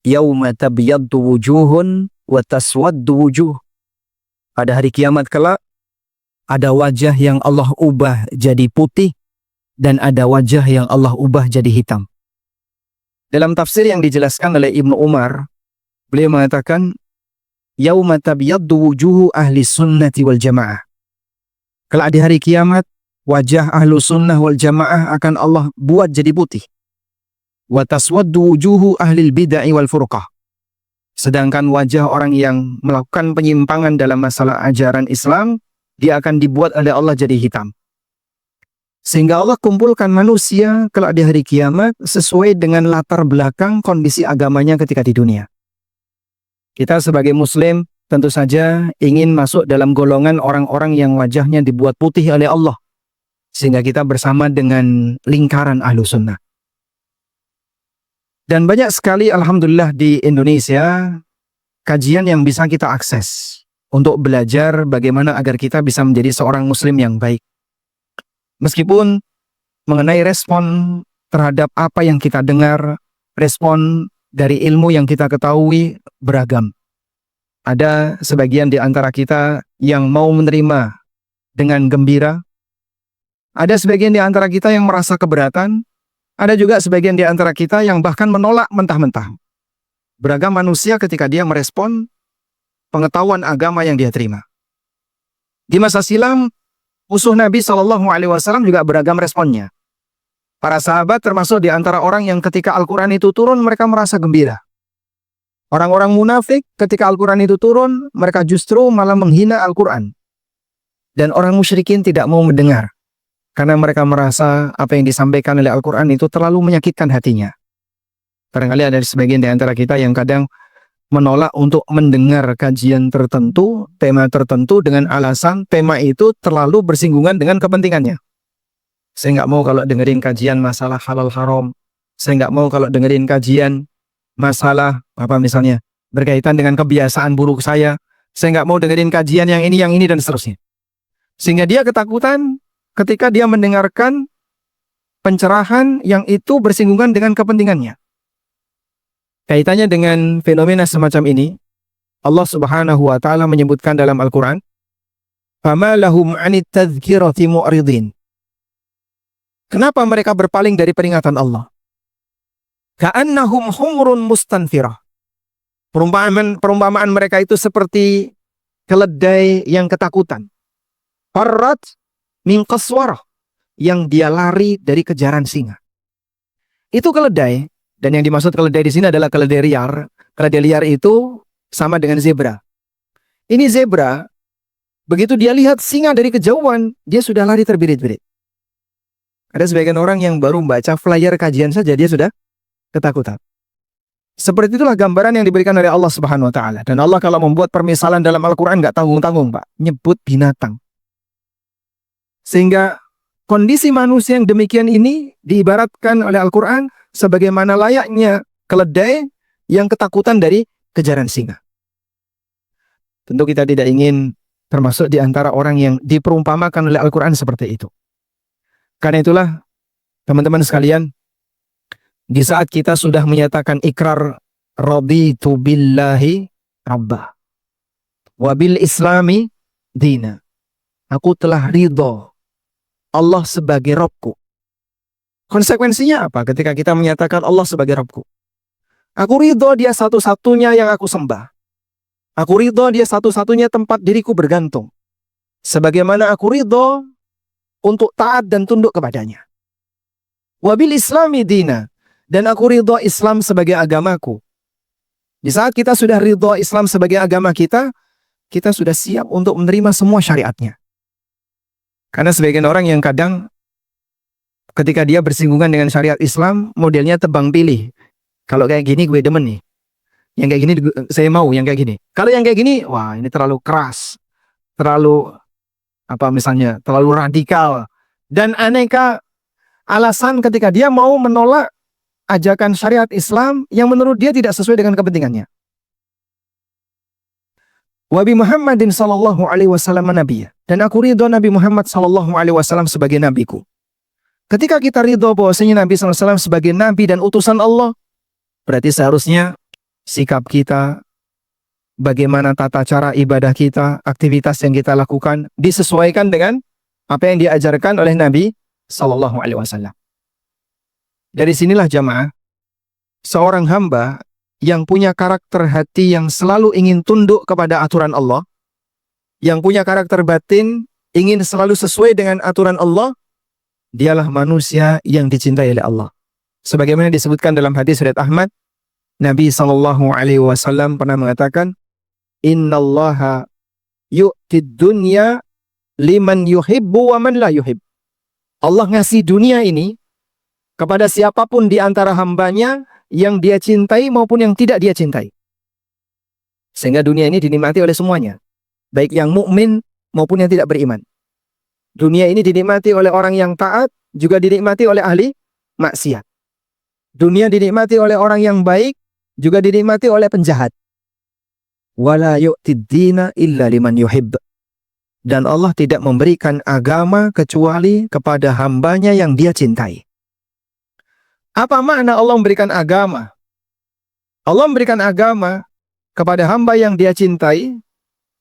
yauma tabyaddu wujuhun wa taswaddu wujuh. Pada hari kiamat kelak ada wajah yang Allah ubah jadi putih dan ada wajah yang Allah ubah jadi hitam. Dalam tafsir yang dijelaskan oleh Ibnu Umar, beliau mengatakan yauma tabyaddu wujuhu ahli sunnati wal jamaah. Kelak di hari kiamat wajah ahlu sunnah wal jamaah akan Allah buat jadi putih. Wa taswaddu wujuhu ahli bid'ah wal furqah. Sedangkan wajah orang yang melakukan penyimpangan dalam masalah ajaran Islam, dia akan dibuat oleh Allah jadi hitam. Sehingga Allah kumpulkan manusia kelak di hari kiamat sesuai dengan latar belakang kondisi agamanya ketika di dunia. Kita sebagai muslim tentu saja ingin masuk dalam golongan orang-orang yang wajahnya dibuat putih oleh Allah. Sehingga kita bersama dengan lingkaran ahlu sunnah. Dan banyak sekali alhamdulillah di Indonesia kajian yang bisa kita akses untuk belajar bagaimana agar kita bisa menjadi seorang muslim yang baik. Meskipun mengenai respon terhadap apa yang kita dengar, respon dari ilmu yang kita ketahui beragam. Ada sebagian di antara kita yang mau menerima dengan gembira. Ada sebagian di antara kita yang merasa keberatan. Ada juga sebagian di antara kita yang bahkan menolak mentah-mentah. Beragam manusia ketika dia merespon pengetahuan agama yang dia terima. Di masa silam, musuh Nabi SAW juga beragam responnya. Para sahabat termasuk di antara orang yang ketika Al-Quran itu turun, mereka merasa gembira. Orang-orang munafik ketika Al-Quran itu turun, mereka justru malah menghina Al-Quran. Dan orang musyrikin tidak mau mendengar. Karena mereka merasa apa yang disampaikan oleh Al-Quran itu terlalu menyakitkan hatinya. Barangkali ada sebagian di antara kita yang kadang menolak untuk mendengar kajian tertentu, tema tertentu dengan alasan tema itu terlalu bersinggungan dengan kepentingannya. Saya nggak mau kalau dengerin kajian masalah halal haram. Saya nggak mau kalau dengerin kajian masalah apa misalnya berkaitan dengan kebiasaan buruk saya. Saya nggak mau dengerin kajian yang ini, dan seterusnya. Sehingga dia ketakutan ketika dia mendengarkan pencerahan yang itu bersinggungan dengan kepentingannya. Kaitannya dengan fenomena semacam ini, Allah Subhanahu wa taala menyebutkan dalam Al-Qur'an, "Fama lahum 'anit tadhkirati mu'ridin." Kenapa mereka berpaling dari peringatan Allah? Ka'annahum humrun mustanfirah. Perumpamaan mereka itu seperti keledai yang ketakutan. Farrat min qaswarah, yang dia lari dari kejaran singa. Itu keledai. Dan yang dimaksud keledai di sini adalah keledai liar. Keledai liar itu sama dengan zebra. Ini zebra, begitu dia lihat singa dari kejauhan, dia sudah lari terbirit-birit. Ada sebagian orang yang baru membaca flyer kajian saja, dia sudah ketakutan. Seperti itulah gambaran yang diberikan oleh Allah Subhanahu wa taala. Dan Allah kalau membuat permisalan dalam Al-Quran nggak tanggung-tanggung, Pak. Nyebut binatang. Sehingga kondisi manusia yang demikian ini diibaratkan oleh Al-Quran sebagaimana layaknya keledai yang ketakutan dari kejaran singa. Tentu kita tidak ingin termasuk di antara orang yang diperumpamakan oleh Al-Quran seperti itu. Karena itulah, teman-teman sekalian, di saat kita sudah menyatakan ikrar raditu billahi rabbah wa bil islami dina, aku telah ridho Allah sebagai Rabbku. Konsekuensinya apa ketika kita menyatakan Allah sebagai Rabbku? Aku ridho dia satu-satunya yang aku sembah. Aku ridho dia satu-satunya tempat diriku bergantung. Sebagaimana aku ridho untuk taat dan tunduk kepadanya. Wabil islami dina. Dan aku ridho Islam sebagai agamaku. Di saat kita sudah ridho Islam sebagai agama kita, kita sudah siap untuk menerima semua syariatnya. Karena sebagian orang yang kadang ketika dia bersinggungan dengan syariat Islam, modelnya tebang pilih. Kalau kayak gini gue demen nih. Yang kayak gini saya mau, yang kayak gini. Kalau yang kayak gini, wah ini terlalu keras. Terlalu, terlalu radikal. Dan aneka alasan ketika dia mau menolak ajakan syariat Islam yang menurut dia tidak sesuai dengan kepentingannya. Wabi Muhammadin sallallahu alaihi wasallam nabiyya. Dan aku ridho Nabi Muhammad sallallahu alaihi wasallam sebagai nabiku. Ketika kita ridho bahwasanya Nabi SAW sebagai Nabi dan utusan Allah, berarti seharusnya sikap kita, bagaimana tata cara ibadah kita, aktivitas yang kita lakukan disesuaikan dengan apa yang diajarkan oleh Nabi Sallallahu Alaihi Wasallam. Dari sinilah jamaah, seorang hamba yang punya karakter hati yang selalu ingin tunduk kepada aturan Allah, yang punya karakter batin ingin selalu sesuai dengan aturan Allah, dialah manusia yang dicintai oleh Allah. Sebagaimana disebutkan dalam hadis riwayat Ahmad, Nabi Sallallahu Alaihi Wasallam pernah mengatakan, Innallaha yu'tid dunya liman yuhibbu wa man la yuhib. Allah ngasih dunia ini kepada siapapun di antara hambanya yang dia cintai maupun yang tidak dia cintai. Sehingga dunia ini dinikmati oleh semuanya, baik yang mukmin maupun yang tidak beriman. Dunia ini dinikmati oleh orang yang taat, juga dinikmati oleh ahli maksiat. Dunia dinikmati oleh orang yang baik, juga dinikmati oleh penjahat. Wala yu'tid dina illa liman yuhib. Dan Allah tidak memberikan agama kecuali kepada hambanya yang dia cintai. Apa makna Allah memberikan agama? Allah memberikan agama kepada hamba yang dia cintai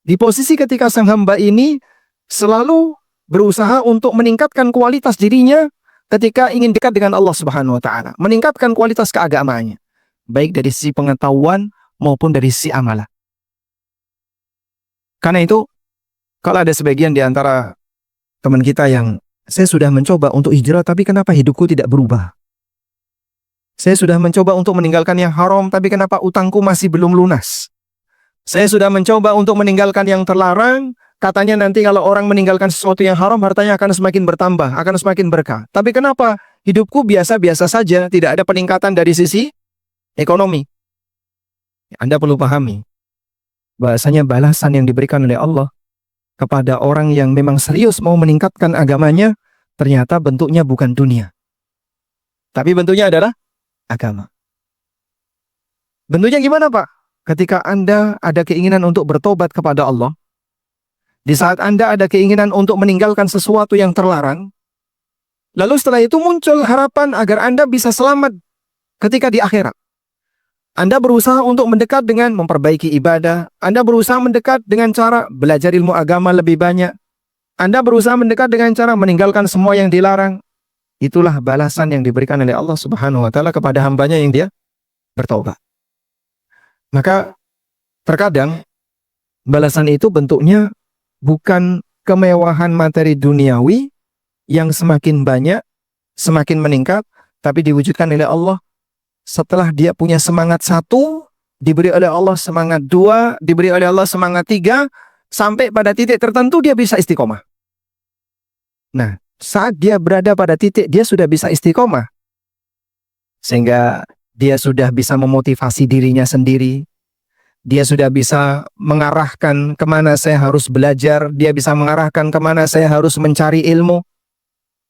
di posisi ketika sang hamba ini selalu berusaha untuk meningkatkan kualitas dirinya ketika ingin dekat dengan Allah Subhanahu wa taala, meningkatkan kualitas keagamaannya, baik dari sisi pengetahuan maupun dari sisi amalan. Karena itu, kalau ada sebagian di antara teman kita yang saya sudah mencoba untuk hijrah tapi kenapa hidupku tidak berubah? Saya sudah mencoba untuk meninggalkan yang haram tapi kenapa utangku masih belum lunas? Saya sudah mencoba untuk meninggalkan yang terlarang, katanya nanti kalau orang meninggalkan sesuatu yang haram, hartanya akan semakin bertambah, akan semakin berkah. Tapi kenapa hidupku biasa-biasa saja, tidak ada peningkatan dari sisi ekonomi? Anda perlu pahami, bahasanya balasan yang diberikan oleh Allah kepada orang yang memang serius mau meningkatkan agamanya, ternyata bentuknya bukan dunia. Tapi bentuknya adalah agama. Bentuknya gimana, Pak? Ketika Anda ada keinginan untuk bertobat kepada Allah, di saat Anda ada keinginan untuk meninggalkan sesuatu yang terlarang, lalu setelah itu muncul harapan agar Anda bisa selamat ketika di akhirat. Anda berusaha untuk mendekat dengan memperbaiki ibadah, Anda berusaha mendekat dengan cara belajar ilmu agama lebih banyak, Anda berusaha mendekat dengan cara meninggalkan semua yang dilarang. Itulah balasan yang diberikan oleh Allah Subhanahu wa taala kepada hambanya yang dia bertobat. Maka terkadang balasan itu bentuknya bukan kemewahan materi duniawi yang semakin banyak, semakin meningkat, tapi diwujudkan oleh Allah setelah dia punya semangat satu, diberi oleh Allah semangat dua, diberi oleh Allah semangat tiga, sampai pada titik tertentu dia bisa istiqomah. Nah, saat dia berada pada titik dia sudah bisa istiqomah, sehingga dia sudah bisa memotivasi dirinya sendiri, dia sudah bisa mengarahkan kemana saya harus belajar, dia bisa mengarahkan kemana saya harus mencari ilmu.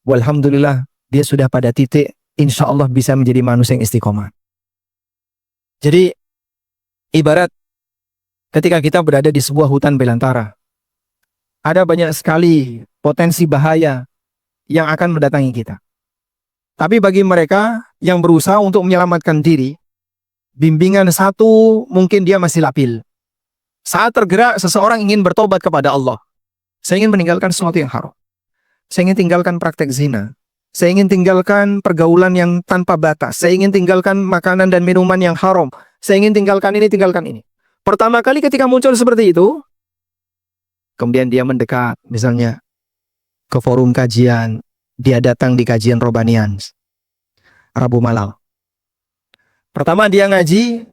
Walhamdulillah, dia sudah pada titik insya Allah bisa menjadi manusia yang istiqomah. Jadi, ibarat ketika kita berada di sebuah hutan belantara, ada banyak sekali potensi bahaya yang akan mendatangi kita. Tapi bagi mereka yang berusaha untuk menyelamatkan diri, bimbingan satu mungkin dia masih labil. Saat tergerak seseorang ingin bertobat kepada Allah, saya ingin meninggalkan sesuatu yang haram, saya ingin tinggalkan praktek zina, saya ingin tinggalkan pergaulan yang tanpa batas, saya ingin tinggalkan makanan dan minuman yang haram, saya ingin tinggalkan ini, tinggalkan ini. Pertama kali ketika muncul seperti itu, kemudian dia mendekat misalnya ke forum kajian, dia datang di kajian Robanian Rabu malam. Pertama dia ngaji,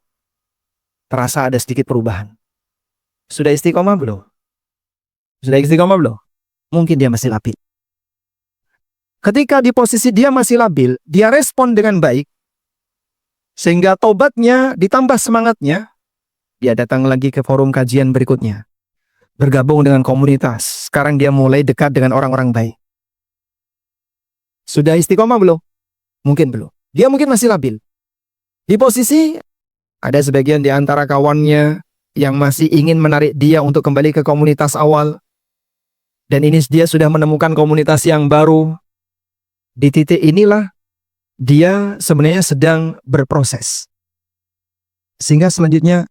terasa ada sedikit perubahan. Sudah istiqomah belum? Sudah istiqomah belum? Mungkin dia masih labil. Ketika di posisi dia masih labil, dia respon dengan baik, sehingga tobatnya ditambah semangatnya, dia datang lagi ke forum kajian berikutnya, bergabung dengan komunitas. Sekarang dia mulai dekat dengan orang-orang baik. Sudah istiqomah belum? Mungkin belum. Dia mungkin masih labil. Di posisi ada sebagian di antara kawannya yang masih ingin menarik dia untuk kembali ke komunitas awal. Dan ini dia sudah menemukan komunitas yang baru. Di titik inilah dia sebenarnya sedang berproses. Sehingga selanjutnya,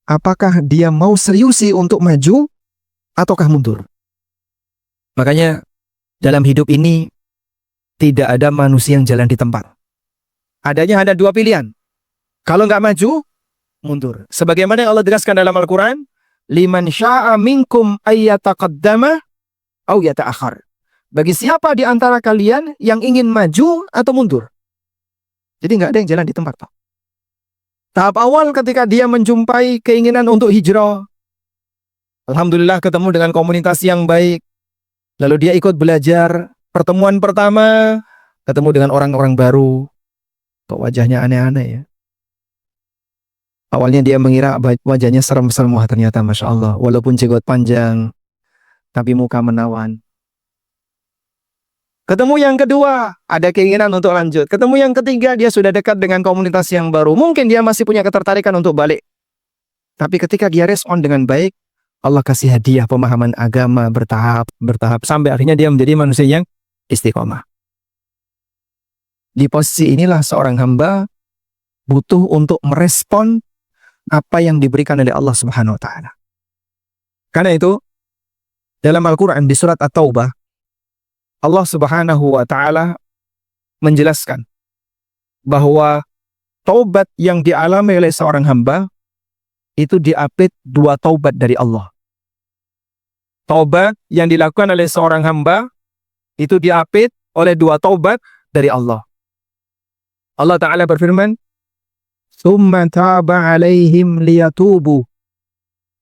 apakah dia mau seriusi untuk maju ataukah mundur? Makanya dalam hidup ini tidak ada manusia yang jalan di tempat. Adanya ada dua pilihan. Kalau nggak maju, mundur. Sebagaimana yang Allah tegaskan dalam Al-Quran, liman sya'a minkum ayyataqaddama aw yata'akhir. Bagi siapa di antara kalian yang ingin maju atau mundur. Jadi nggak ada yang jalan di tempat, Pak. Tahap awal ketika dia menjumpai keinginan untuk hijrah, alhamdulillah ketemu dengan komunitas yang baik. Lalu dia ikut belajar. Pertemuan pertama, ketemu dengan orang-orang baru. Kok wajahnya aneh-aneh ya? Awalnya dia mengira wajahnya serem-serem. Wah, ternyata Masya Allah. Walaupun jenggot panjang, tapi muka menawan. Ketemu yang kedua, ada keinginan untuk lanjut. Ketemu yang ketiga, dia sudah dekat dengan komunitas yang baru. Mungkin dia masih punya ketertarikan untuk balik. Tapi ketika dia respon dengan baik, Allah kasih hadiah pemahaman agama bertahap, sampai akhirnya dia menjadi manusia yang istiqomah. Di posisi inilah seorang hamba butuh untuk merespon apa yang diberikan oleh Allah Subhanahu wa Ta'ala. Karena itu, dalam Al-Quran di surat At-Taubah, Allah Subhanahu wa Ta'ala menjelaskan bahwa taubat yang dialami oleh seorang hamba itu diapit dua taubat dari Allah. Taubat yang dilakukan oleh seorang hamba itu diapit oleh dua taubat dari Allah. Allah Ta'ala berfirman, "Tsumma taba 'alaihim liyatubu.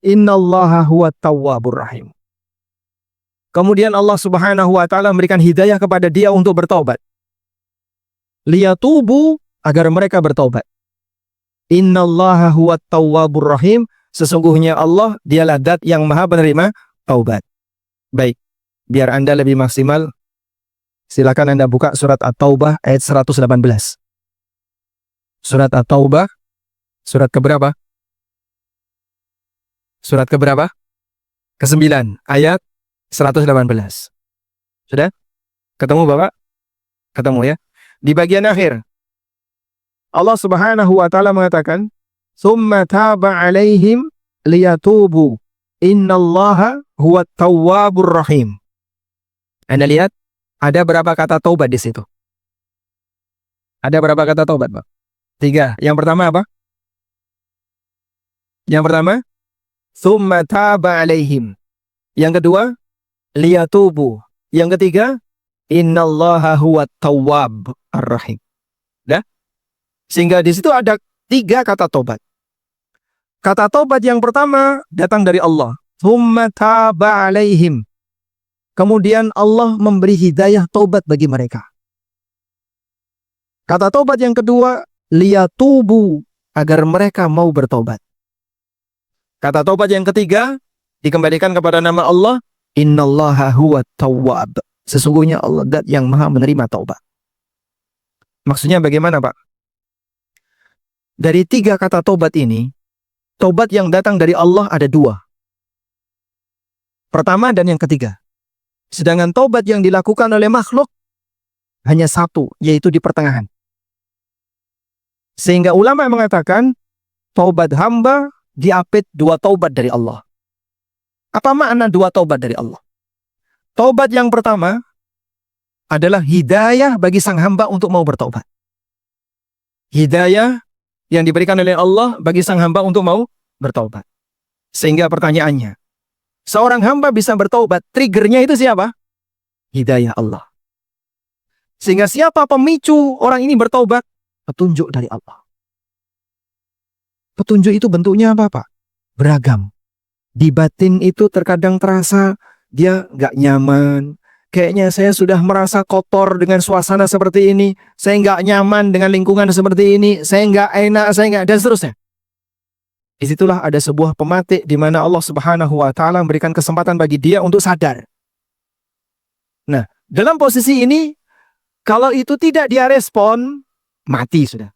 Innallaha huwat tawwabur rahim." Kemudian Allah Subhanahu wa Ta'ala memberikan hidayah kepada dia untuk bertobat. Liyatubu, agar mereka bertobat. Innallaha huwat tawwabur rahim. Sesungguhnya Allah dialah zat yang maha penerima taubat. Baik, biar Anda lebih maksimal, silakan Anda buka surat At-Taubah ayat 118. Surat At-Taubah, surat keberapa? Surat keberapa? Ke-9, ayat 118. Sudah? Ketemu Bapak? Ketemu ya? Di bagian akhir, Allah Subhanahu wa Ta'ala mengatakan, "Tsumma taba 'alaihim liyatubu. Innallaha huwat tawwabur rahim." Anda lihat, ada berapa kata taubat di situ? Ada berapa kata taubat, Pak? 3. Yang pertama apa? Yang pertama, "Tsumma taba 'alaihim." Yang kedua, liyatubu. Yang ketiga, innallaha huwat tawwab ar-rahim. Dah? Sehingga di situ ada 3 kata tobat. Kata tobat yang pertama datang dari Allah. Tsumma taba 'alaihim. Kemudian Allah memberi hidayah tobat bagi mereka. Kata tobat yang kedua, liyatubu, agar mereka mau bertobat. Kata tobat yang ketiga dikembalikan kepada nama Allah, innallaha huwat tawwab. Sesungguhnya Allah zat yang maha menerima taubat. Maksudnya bagaimana, Pak? Dari 3 kata tobat ini, tobat yang datang dari Allah ada 2. Pertama dan yang ketiga. Sedangkan tobat yang dilakukan oleh makhluk hanya 1, yaitu di pertengahan. Sehingga ulama mengatakan, taubat hamba diapit 2 taubat dari Allah. Apa makna 2 taubat dari Allah? Taubat yang pertama adalah hidayah bagi sang hamba untuk mau bertobat. Hidayah yang diberikan oleh Allah bagi sang hamba untuk mau bertobat. Sehingga pertanyaannya, seorang hamba bisa bertobat, triggernya itu siapa? Hidayah Allah. Sehingga siapa pemicu orang ini bertobat? Petunjuk dari Allah. Petunjuk itu bentuknya apa, Pak? Beragam. Di batin itu terkadang terasa dia nggak nyaman. Kayaknya saya sudah merasa kotor dengan suasana seperti ini. Saya nggak nyaman dengan lingkungan seperti ini. Saya nggak enak, saya nggak, dan seterusnya. Disitulah ada sebuah pematik di mana Allah Subhanahu wa Ta'ala memberikan kesempatan bagi dia untuk sadar. Nah, dalam posisi ini, kalau itu tidak dia respon, mati sudah.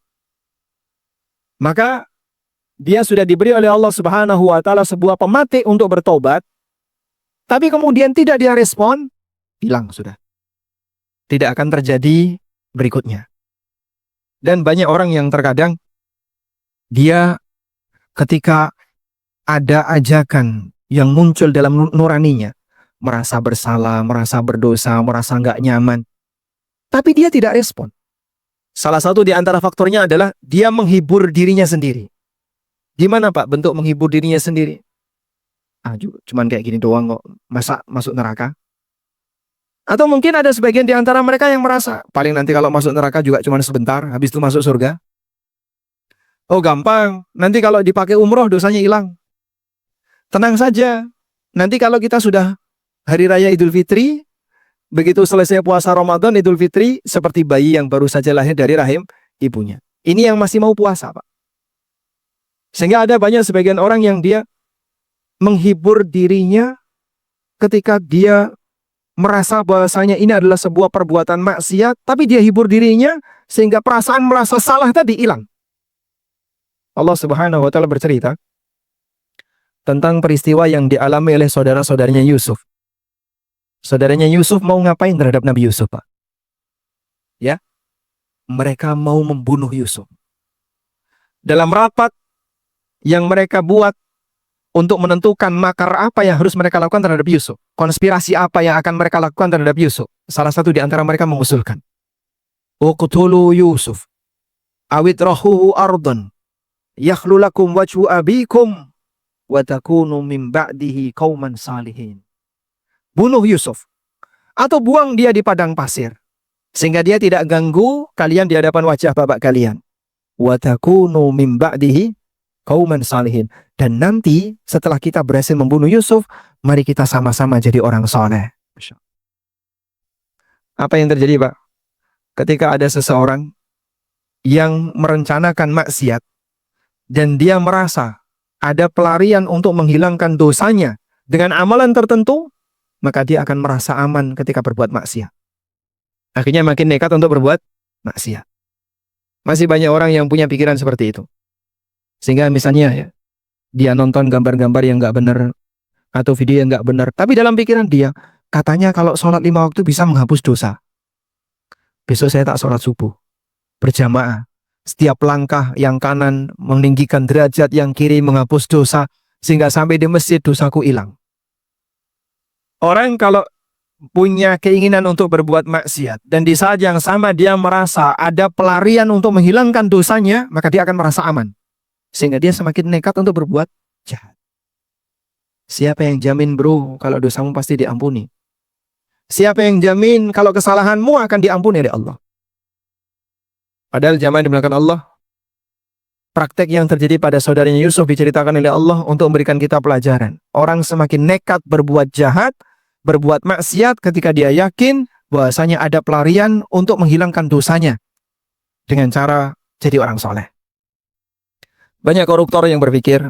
Maka dia sudah diberi oleh Allah Subhanahu wa Ta'ala sebuah pematik untuk bertobat, tapi kemudian tidak dia respon, hilang sudah. Tidak akan terjadi berikutnya. Dan banyak orang yang terkadang dia ketika ada ajakan yang muncul dalam nuraninya, merasa bersalah, merasa berdosa, merasa nggak nyaman, tapi dia tidak respon. Salah satu di antara faktornya adalah dia menghibur dirinya sendiri. Gimana Pak bentuk menghibur dirinya sendiri? Cuman kayak gini doang kok, masa masuk neraka? Atau mungkin ada sebagian di antara mereka yang merasa, paling nanti kalau masuk neraka juga cuma sebentar, habis itu masuk surga. Oh gampang, nanti kalau dipakai umroh dosanya hilang. Tenang saja, nanti kalau kita sudah hari raya Idul Fitri, begitu selesai puasa Ramadan, Idul Fitri, seperti bayi yang baru saja lahir dari rahim ibunya. Ini yang masih mau puasa, Pak. Sehingga ada banyak sebagian orang yang dia menghibur dirinya ketika dia merasa bahwasanya ini adalah sebuah perbuatan maksiat, tapi dia hibur dirinya sehingga perasaan merasa salah tadi hilang. Allah Subhanahu wa taala bercerita tentang peristiwa yang dialami oleh saudara-saudaranya Yusuf. Saudaranya Yusuf mau ngapain terhadap Nabi Yusuf, Pak? Ya, mereka mau membunuh Yusuf. Dalam rapat yang mereka buat untuk menentukan makar apa yang harus mereka lakukan terhadap Yusuf, konspirasi apa yang akan mereka lakukan terhadap Yusuf, salah satu di antara mereka mengusulkan, uqtulu Yusuf, awitrahuhu ardhan, yakhlu lakum wajhu abikum, wa takunu min ba'dihi qauman salihin. Bunuh Yusuf, atau buang dia di padang pasir, sehingga dia tidak ganggu kalian di hadapan wajah bapak kalian. Wa takunu min ba'dihi qauman salihin. Dan nanti setelah kita berhasil membunuh Yusuf, mari kita sama-sama jadi orang soleh. Apa yang terjadi, Pak? Ketika ada seseorang yang merencanakan maksiat dan dia merasa ada pelarian untuk menghilangkan dosanya dengan amalan tertentu, maka dia akan merasa aman ketika berbuat maksiat. Akhirnya makin nekat untuk berbuat maksiat. Masih banyak orang yang punya pikiran seperti itu. Sehingga misalnya ya, dia nonton gambar-gambar yang nggak benar atau video yang nggak benar, tapi dalam pikiran dia, katanya kalau sholat 5 waktu bisa menghapus dosa. Besok saya tak sholat subuh berjamaah. Setiap langkah yang kanan meninggikan derajat, yang kiri menghapus dosa, sehingga sampai di masjid dosaku hilang. Orang kalau punya keinginan untuk berbuat maksiat dan di saat yang sama dia merasa ada pelarian untuk menghilangkan dosanya, maka dia akan merasa aman. Sehingga dia semakin nekat untuk berbuat jahat. Siapa yang jamin bro kalau dosamu pasti diampuni? Siapa yang jamin kalau kesalahanmu akan diampuni oleh Allah? Padahal jamaah dimulakan Allah, praktek yang terjadi pada saudaranya Yusuf diceritakan oleh Allah untuk memberikan kita pelajaran. Orang semakin nekat berbuat jahat, berbuat maksiat ketika dia yakin bahwasanya ada pelarian untuk menghilangkan dosanya dengan cara jadi orang soleh. Banyak koruptor yang berpikir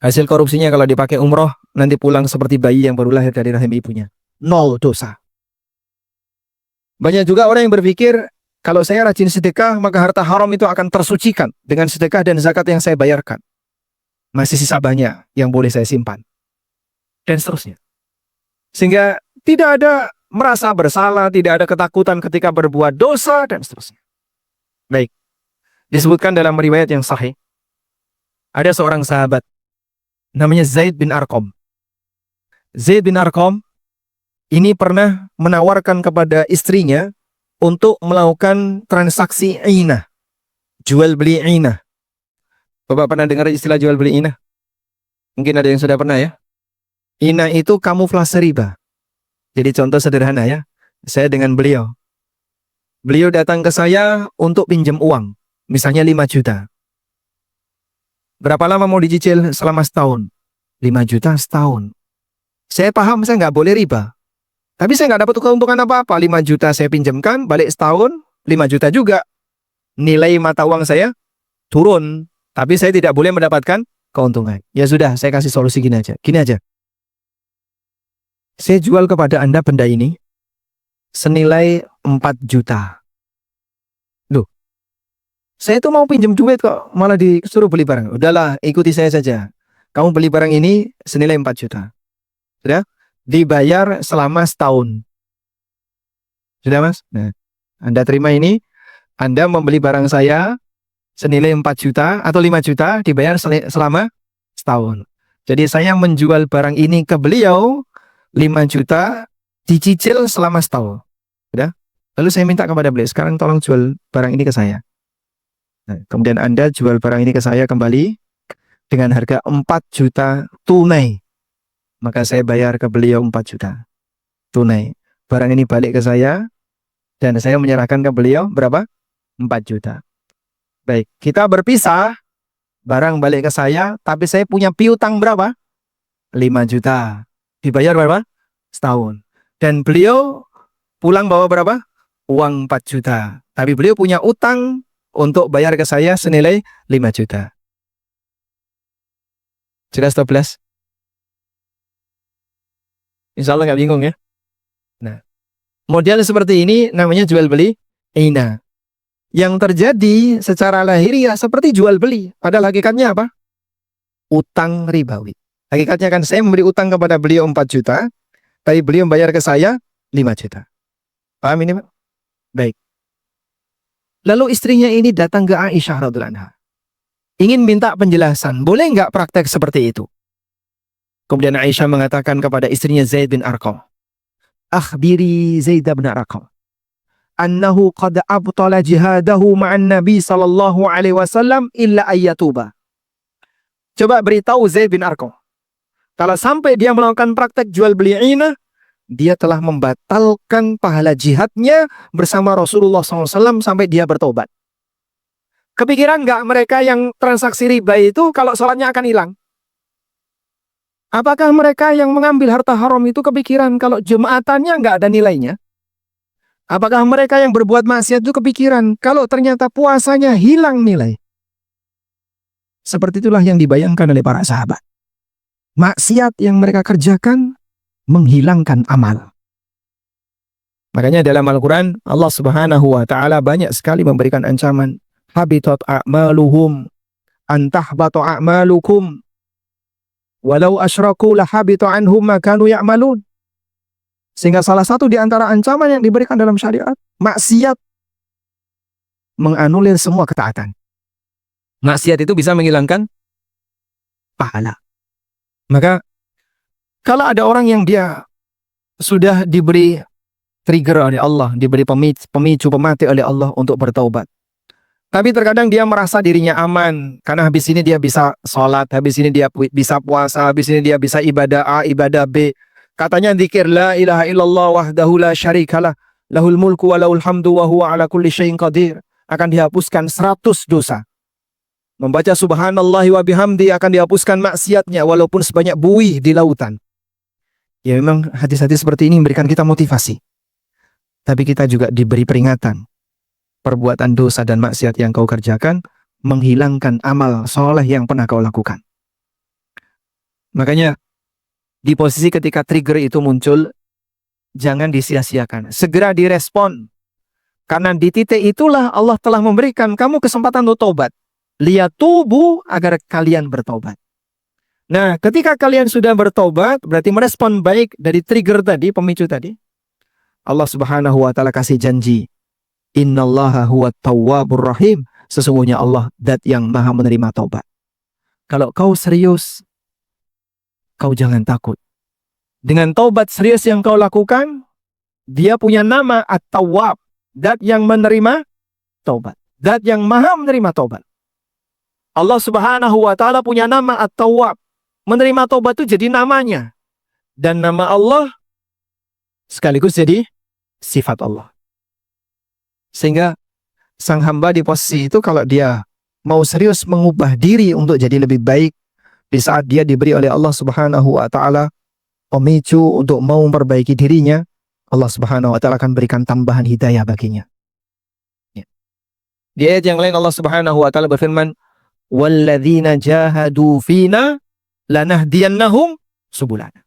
hasil korupsinya kalau dipakai umroh nanti pulang seperti bayi yang baru lahir dari rahim ibunya, 0 dosa. Banyak juga orang yang berpikir kalau saya rajin sedekah maka harta haram itu akan tersucikan dengan sedekah dan zakat yang saya bayarkan. Masih sisa banyak yang boleh saya simpan. Dan seterusnya. Sehingga tidak ada merasa bersalah, tidak ada ketakutan ketika berbuat dosa, dan seterusnya. Baik. Disebutkan dalam riwayat yang sahih, ada seorang sahabat namanya Zaid bin Arqam. Zaid bin Arqam ini pernah menawarkan kepada istrinya untuk melakukan transaksi inah, jual beli inah. Bapak pernah dengar istilah jual beli inah? Mungkin ada yang sudah pernah ya. Inah itu kamuflase riba. Jadi contoh sederhana ya, saya dengan beliau. Beliau datang ke saya untuk pinjam uang, misalnya 5 juta. Berapa lama mau dicicil? Selama setahun. 5 juta setahun. Saya paham saya nggak boleh riba. Tapi saya nggak dapat keuntungan apa-apa. 5 juta saya pinjamkan, balik setahun, 5 juta juga. Nilai mata uang saya turun. Tapi saya tidak boleh mendapatkan keuntungan. Ya sudah, saya kasih solusi gini aja. Gini aja. Saya jual kepada Anda benda ini senilai 4 juta. Loh, saya itu mau pinjam duit kok, malah disuruh beli barang. Udahlah, ikuti saya saja. Kamu beli barang ini senilai 4 juta. Sudah? Dibayar selama setahun. Sudah, Mas? Nah, Anda terima ini, Anda membeli barang saya senilai 4 juta atau 5 juta dibayar selama setahun. Jadi saya menjual barang ini ke beliau 5 juta dicicil selama setahun. Udah? Lalu saya minta kepada beliau, sekarang tolong jual barang ini ke saya. Nah, kemudian Anda jual barang ini ke saya kembali dengan harga 4 juta tunai. Maka saya bayar ke beliau 4 juta tunai. Barang ini balik ke saya dan saya menyerahkan ke beliau berapa? 4 juta. Baik, kita berpisah. Barang balik ke saya, tapi saya punya piutang berapa? 5 juta. Dibayar berapa? Setahun. Dan beliau pulang bawa berapa? Uang 4 juta. Tapi beliau punya utang untuk bayar ke saya senilai 5 juta. Jelas 12? Insya Allah nggak bingung ya. Nah, model seperti ini namanya jual beli ina. Yang terjadi secara lahiriah seperti jual beli. Padahal hakikatnya apa? Utang ribawi. Hakikatnya kan saya memberi utang kepada beliau 4 juta, tapi beliau membayar ke saya 5 juta. Paham ini Pak? Baik. Lalu istrinya ini datang ke Aisyah radhiyallahu anha. Ingin minta penjelasan, boleh nggak praktek seperti itu? Kemudian Aisyah mengatakan kepada istrinya Zaid bin Arqam, "Akhbiri Zaid bin Arqam annahu qad abtala jihadahu ma'an Nabi sallallahu alaihi wasallam illa ayyatuba." Coba beritahu Zaid bin Arqam, kalau sampai dia melakukan praktek jual beli ina, dia telah membatalkan pahala jihadnya bersama Rasulullah SAW sampai dia bertobat. Kepikiran nggak mereka yang transaksi riba itu kalau sholatnya akan hilang? Apakah mereka yang mengambil harta haram itu kepikiran kalau jemaatannya nggak ada nilainya? Apakah mereka yang berbuat maksiat itu kepikiran kalau ternyata puasanya hilang nilai? Seperti itulah yang dibayangkan oleh para sahabat. Maksiat yang mereka kerjakan menghilangkan amal. Makanya dalam Al-Quran Allah Subhanahu wa Ta'ala banyak sekali memberikan ancaman. Habitat a'maluhum antahbatu a'malukum walau asyraku lahabitu anhum ma kanu ya'malun. Sehingga salah satu di antara ancaman yang diberikan dalam syariat, maksiat menganulir semua ketaatan. Maksiat itu bisa menghilangkan pahala. Maka kalau ada orang yang dia sudah diberi trigger oleh Allah, diberi pemicu pemati oleh Allah untuk bertaubat, tapi terkadang dia merasa dirinya aman karena habis ini dia bisa sholat, habis ini dia bisa puasa, habis ini dia bisa ibadah A, ibadah B. Katanya zikir la ilaha illallah wahdahu la syarikalah lahul mulku wa lahul hamdu wa huwa ala kulli syai'in qadir. Akan dihapuskan 100 dosa. Membaca subhanallahi wa bihamdi akan dihapuskan maksiatnya walaupun sebanyak buih di lautan. Ya memang hadis-hadis seperti ini memberikan kita motivasi. Tapi kita juga diberi peringatan. Perbuatan dosa dan maksiat yang kau kerjakan menghilangkan amal soleh yang pernah kau lakukan. Makanya di posisi ketika trigger itu muncul, jangan disia-siakan. Segera direspon. Karena di titik itulah Allah telah memberikan kamu kesempatan untuk tobat. Liyatubu agar kalian bertobat. Nah, ketika kalian sudah bertobat, berarti merespon baik dari trigger tadi, pemicu tadi. Allah Subhanahu wa Ta'ala kasih janji. Innallaha huwa tawwabur rahim. Sesungguhnya Allah zat yang maha menerima taubat. Kalau kau serius, kau jangan takut. Dengan taubat serius yang kau lakukan, dia punya nama At-Tawwab. Zat yang menerima taubat. Zat yang maha menerima taubat. Allah Subhanahu wa Ta'ala punya nama At-Tawwab. Menerima taubat itu jadi namanya. Dan nama Allah sekaligus jadi sifat Allah. Sehingga sang hamba di posisi itu kalau dia mau serius mengubah diri untuk jadi lebih baik, di saat dia diberi oleh Allah Subhanahu wa Ta'ala pemicu untuk mau memperbaiki dirinya, Allah Subhanahu wa Ta'ala akan berikan tambahan hidayah baginya. Ya. Di ayat yang lain Allah Subhanahu wa Ta'ala berfirman, "Walladzina jahadu fina lanahdiyannahum subulana."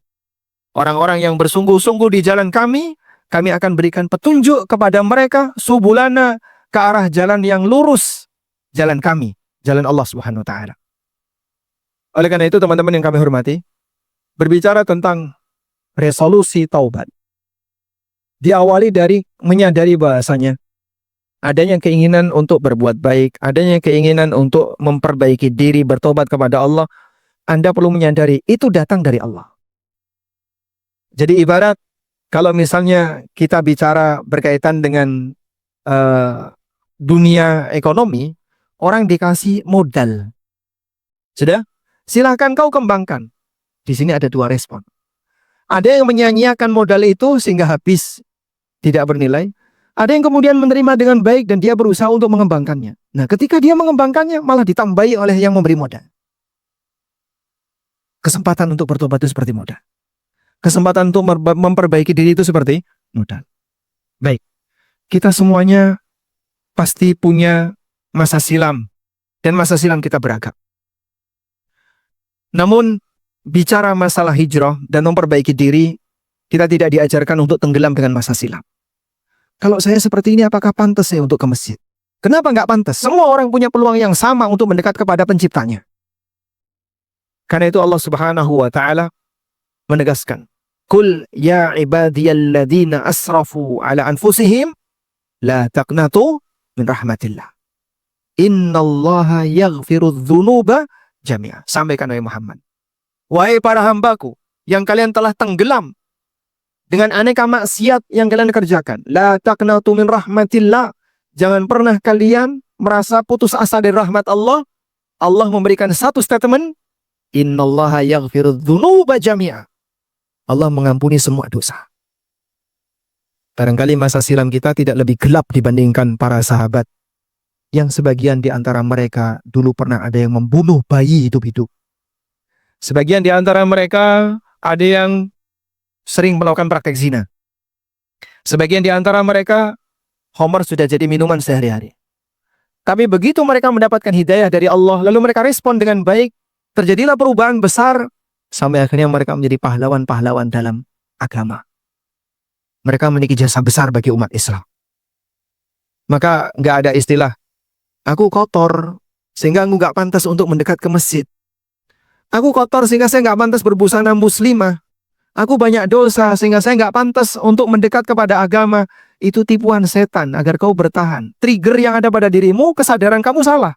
Orang-orang yang bersungguh-sungguh di jalan kami akan berikan petunjuk kepada mereka subulana, ke arah jalan yang lurus, jalan kami, jalan Allah Subhanahu wa Ta'ala. Oleh karena itu teman-teman yang kami hormati, berbicara tentang resolusi taubat, diawali dari menyadari bahasanya adanya keinginan untuk berbuat baik, adanya keinginan untuk memperbaiki diri, bertobat kepada Allah, Anda perlu menyadari itu datang dari Allah. Jadi ibarat kalau misalnya kita bicara berkaitan dengan dunia ekonomi, orang dikasih modal. Sudah? Silakan kau kembangkan. Di sini ada dua respon. Ada yang menyia-nyiakan modal itu sehingga habis, tidak bernilai. Ada yang kemudian menerima dengan baik dan dia berusaha untuk mengembangkannya. Nah, ketika dia mengembangkannya malah ditambahi oleh yang memberi modal. Kesempatan untuk bertobat itu seperti modal. Kesempatan untuk memperbaiki diri itu seperti modal. Baik, kita semuanya pasti punya masa silam. Dan masa silam kita beragam. Namun, bicara masalah hijrah dan memperbaiki diri, kita tidak diajarkan untuk tenggelam dengan masa silam. Kalau saya seperti ini, apakah pantas saya untuk ke masjid? Kenapa nggak pantas? Semua orang punya peluang yang sama untuk mendekat kepada penciptanya. Karena itu Allah Subhanahu wa Ta'ala menegaskan, Qul ya ibadiyalladzina asrafu ala anfusihim la taqnatu min rahmatillah. Innallaha yaghfirudz dzunuba jami'a. Sampaikan oleh Muhammad. Wahai para hambaku yang kalian telah tenggelam dengan aneka maksiat yang kalian kerjakan, la taqnatu min rahmatillah. Jangan pernah kalian merasa putus asa dari rahmat Allah. Allah memberikan satu statement, Innallaha yaghfirudz dzunuba jami'a. Allah mengampuni semua dosa. Barangkali masa silam kita tidak lebih gelap dibandingkan para sahabat yang sebagian di antara mereka dulu pernah ada yang membunuh bayi hidup-hidup. Sebagian di antara mereka ada yang sering melakukan praktek zina. Sebagian di antara mereka khamar sudah jadi minuman sehari-hari. Tapi begitu mereka mendapatkan hidayah dari Allah, lalu mereka respon dengan baik, terjadilah perubahan besar, sampai akhirnya mereka menjadi pahlawan-pahlawan dalam agama. Mereka memiliki jasa besar bagi umat Islam. Maka nggak ada istilah, aku kotor, sehingga aku nggak pantas untuk mendekat ke masjid. Aku kotor sehingga saya nggak pantas berbusana muslimah. Aku banyak dosa sehingga saya nggak pantas untuk mendekat kepada agama. Itu tipuan setan agar kau bertahan. Trigger yang ada pada dirimu, kesadaran kamu salah.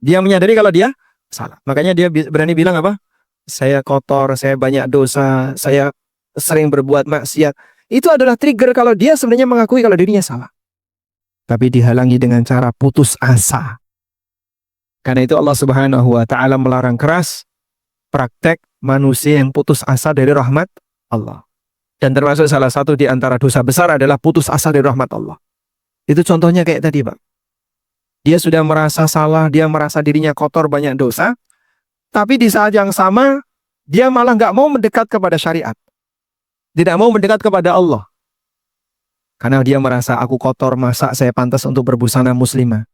Dia menyadari kalau dia salah. Makanya dia berani bilang apa? Saya kotor, saya banyak dosa, saya sering berbuat maksiat. Itu adalah trigger kalau dia sebenarnya mengakui kalau dirinya salah. Tapi dihalangi dengan cara putus asa. Karena itu Allah Subhanahu wa Ta'ala melarang keras praktek manusia yang putus asa dari rahmat Allah. Dan termasuk salah satu di antara dosa besar adalah putus asa dari rahmat Allah. Itu contohnya kayak tadi, Pak. Dia sudah merasa salah, dia merasa dirinya kotor, banyak dosa. Tapi di saat yang sama, dia malah nggak mau mendekat kepada syariat. Tidak mau mendekat kepada Allah. Karena dia merasa, aku kotor, masa saya pantas untuk berbusana muslimah.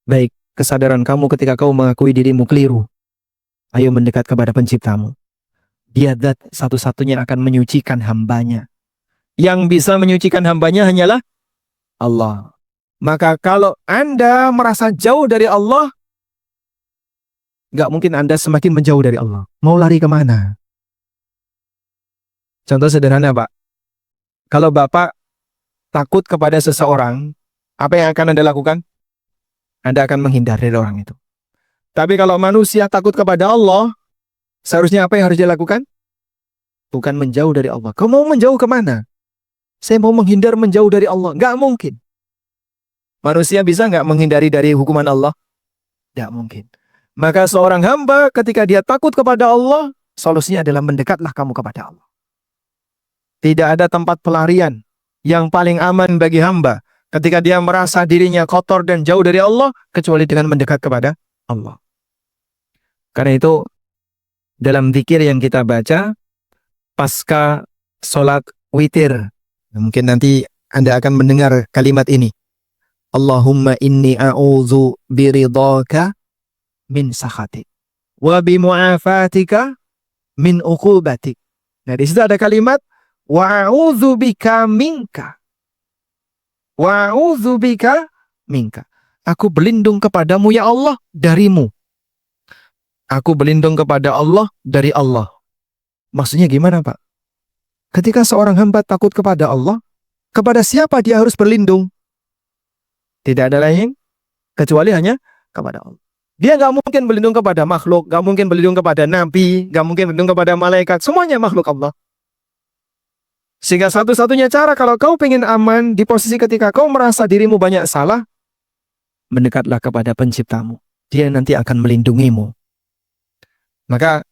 Baik, kesadaran kamu ketika kau mengakui dirimu keliru. Ayo mendekat kepada penciptamu. Dia zat satu-satunya akan menyucikan hambanya. Yang bisa menyucikan hambanya hanyalah Allah. Maka kalau Anda merasa jauh dari Allah, nggak mungkin Anda semakin menjauh dari Allah. Mau lari kemana? Contoh sederhana, Pak. Kalau Bapak takut kepada seseorang, apa yang akan Anda lakukan? Anda akan menghindar dari orang itu. Tapi kalau manusia takut kepada Allah, seharusnya apa yang harus dia lakukan? Bukan menjauh dari Allah. Kau mau menjauh kemana? Saya mau menghindar menjauh dari Allah. Nggak mungkin. Manusia bisa nggak menghindari dari hukuman Allah? Nggak mungkin. Maka seorang hamba ketika dia takut kepada Allah, solusinya adalah mendekatlah kamu kepada Allah. Tidak ada tempat pelarian yang paling aman bagi hamba ketika dia merasa dirinya kotor dan jauh dari Allah, kecuali dengan mendekat kepada Allah. Karena itu, dalam zikir yang kita baca, pasca sholat witir, mungkin nanti Anda akan mendengar kalimat ini. Allahumma inni a'udzu biridhaka min sakhatik wa bimu'afatika min uqubatik. Nah, di situ ada kalimat wa a'udzu bika minka. Wa a'udzu bika minka. Aku berlindung kepadamu ya Allah darimu. Aku berlindung kepada Allah dari Allah. Maksudnya gimana, Pak? Ketika seorang hamba takut kepada Allah, kepada siapa dia harus berlindung? Tidak ada lain kecuali hanya kepada Allah. Dia nggak mungkin berlindung kepada makhluk, nggak mungkin berlindung kepada nabi, nggak mungkin berlindung kepada malaikat. Semuanya makhluk Allah. Sehingga satu-satunya cara kalau kau pengen aman di posisi ketika kau merasa dirimu banyak salah, mendekatlah kepada penciptamu. Dia nanti akan melindungimu. Maka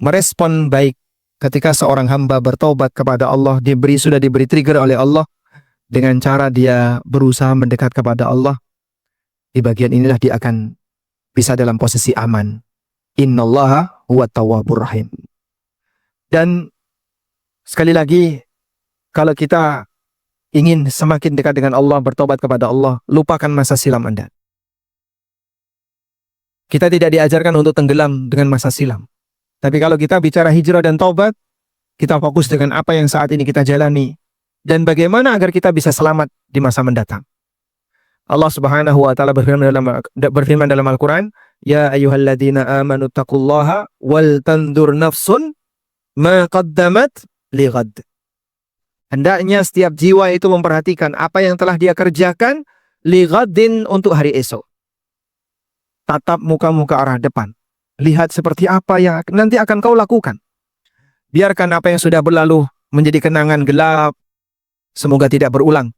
merespon baik ketika seorang hamba bertobat kepada Allah, sudah diberi trigger oleh Allah dengan cara dia berusaha mendekat kepada Allah. Di bagian inilah dia akan bisa dalam posisi aman. Innallaha huwa tawwabur rahim. Dan sekali lagi, kalau kita ingin semakin dekat dengan Allah, bertobat kepada Allah, lupakan masa silam Anda. Kita tidak diajarkan untuk tenggelam dengan masa silam. Tapi kalau kita bicara hijrah dan taubat, kita fokus dengan apa yang saat ini kita jalani. Dan bagaimana agar kita bisa selamat di masa mendatang. Allah Subhanahu wa taala berfirman dalam Al-Qur'an, "Ya ayyuhalladzina amanu taqullaha wal tandur nafsun ma qaddamat lighad." Hendaknya setiap jiwa itu memperhatikan apa yang telah dia kerjakan lighadin untuk hari esok. Tatap mukamu ke arah depan. Lihat seperti apa yang nanti akan kau lakukan. Biarkan apa yang sudah berlalu menjadi kenangan gelap. Semoga tidak berulang.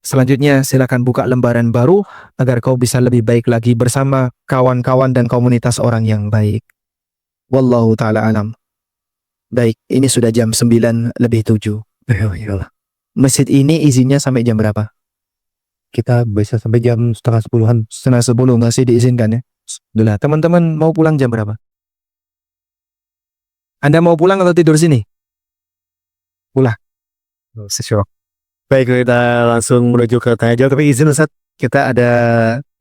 Selanjutnya silakan buka lembaran baru agar kau bisa lebih baik lagi bersama kawan-kawan dan komunitas orang yang baik. Wallahu ta'ala alam. Baik, ini sudah jam 9:07. Masjid ini izinnya sampai jam berapa? Kita bisa sampai jam setengah 10-an. Setengah 10 masih diizinkan ya? Udah, teman-teman mau pulang jam berapa? Anda mau pulang atau tidur sini? Pulang. Sesyok. Baik, kita langsung menuju ke tanya jawab. Tapi izin Ustaz, kita ada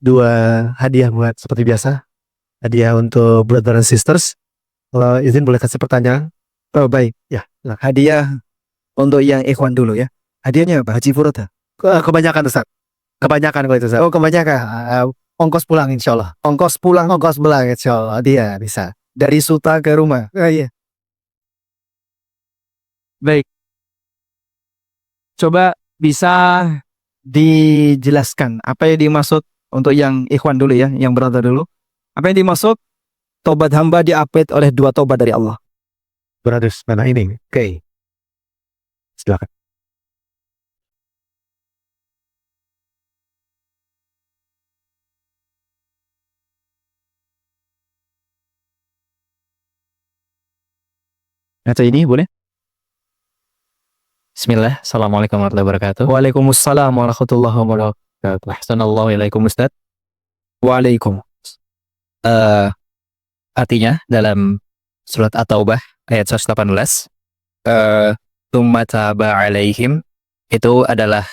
2 hadiah buat seperti biasa. Hadiah untuk brother and sisters. Kalau izin boleh kasih pertanyaan. Oh baik. Ya, Hadiah untuk yang ikhwan dulu ya. Hadiahnya apa? Haji Furoda? kebanyakan Ustaz. Kebanyakan kalau itu Ustaz. Oh kebanyakan. Ongkos pulang insya Allah. Ongkos pulang Insya Allah. Dia bisa. dari Suta ke rumah. Iya. Baik. Coba bisa dijelaskan apa yang dimaksud untuk yang ikhwan dulu ya, yang brother dulu. Apa yang dimaksud tobat hamba diupdate oleh 2 tobat dari Allah? Brothers, mana ini? Oke. Silakan. Baca ini boleh? Bismillah, Assalamualaikum warahmatullahi wabarakatuh. Waalaikumsalam warahmatullahi wabarakatuh. Ahsanallahu ilaikum Ustaz. Waalaikum. Artinya dalam surat At-Taubah ayat 118, Tsumma taba alaihim, itu adalah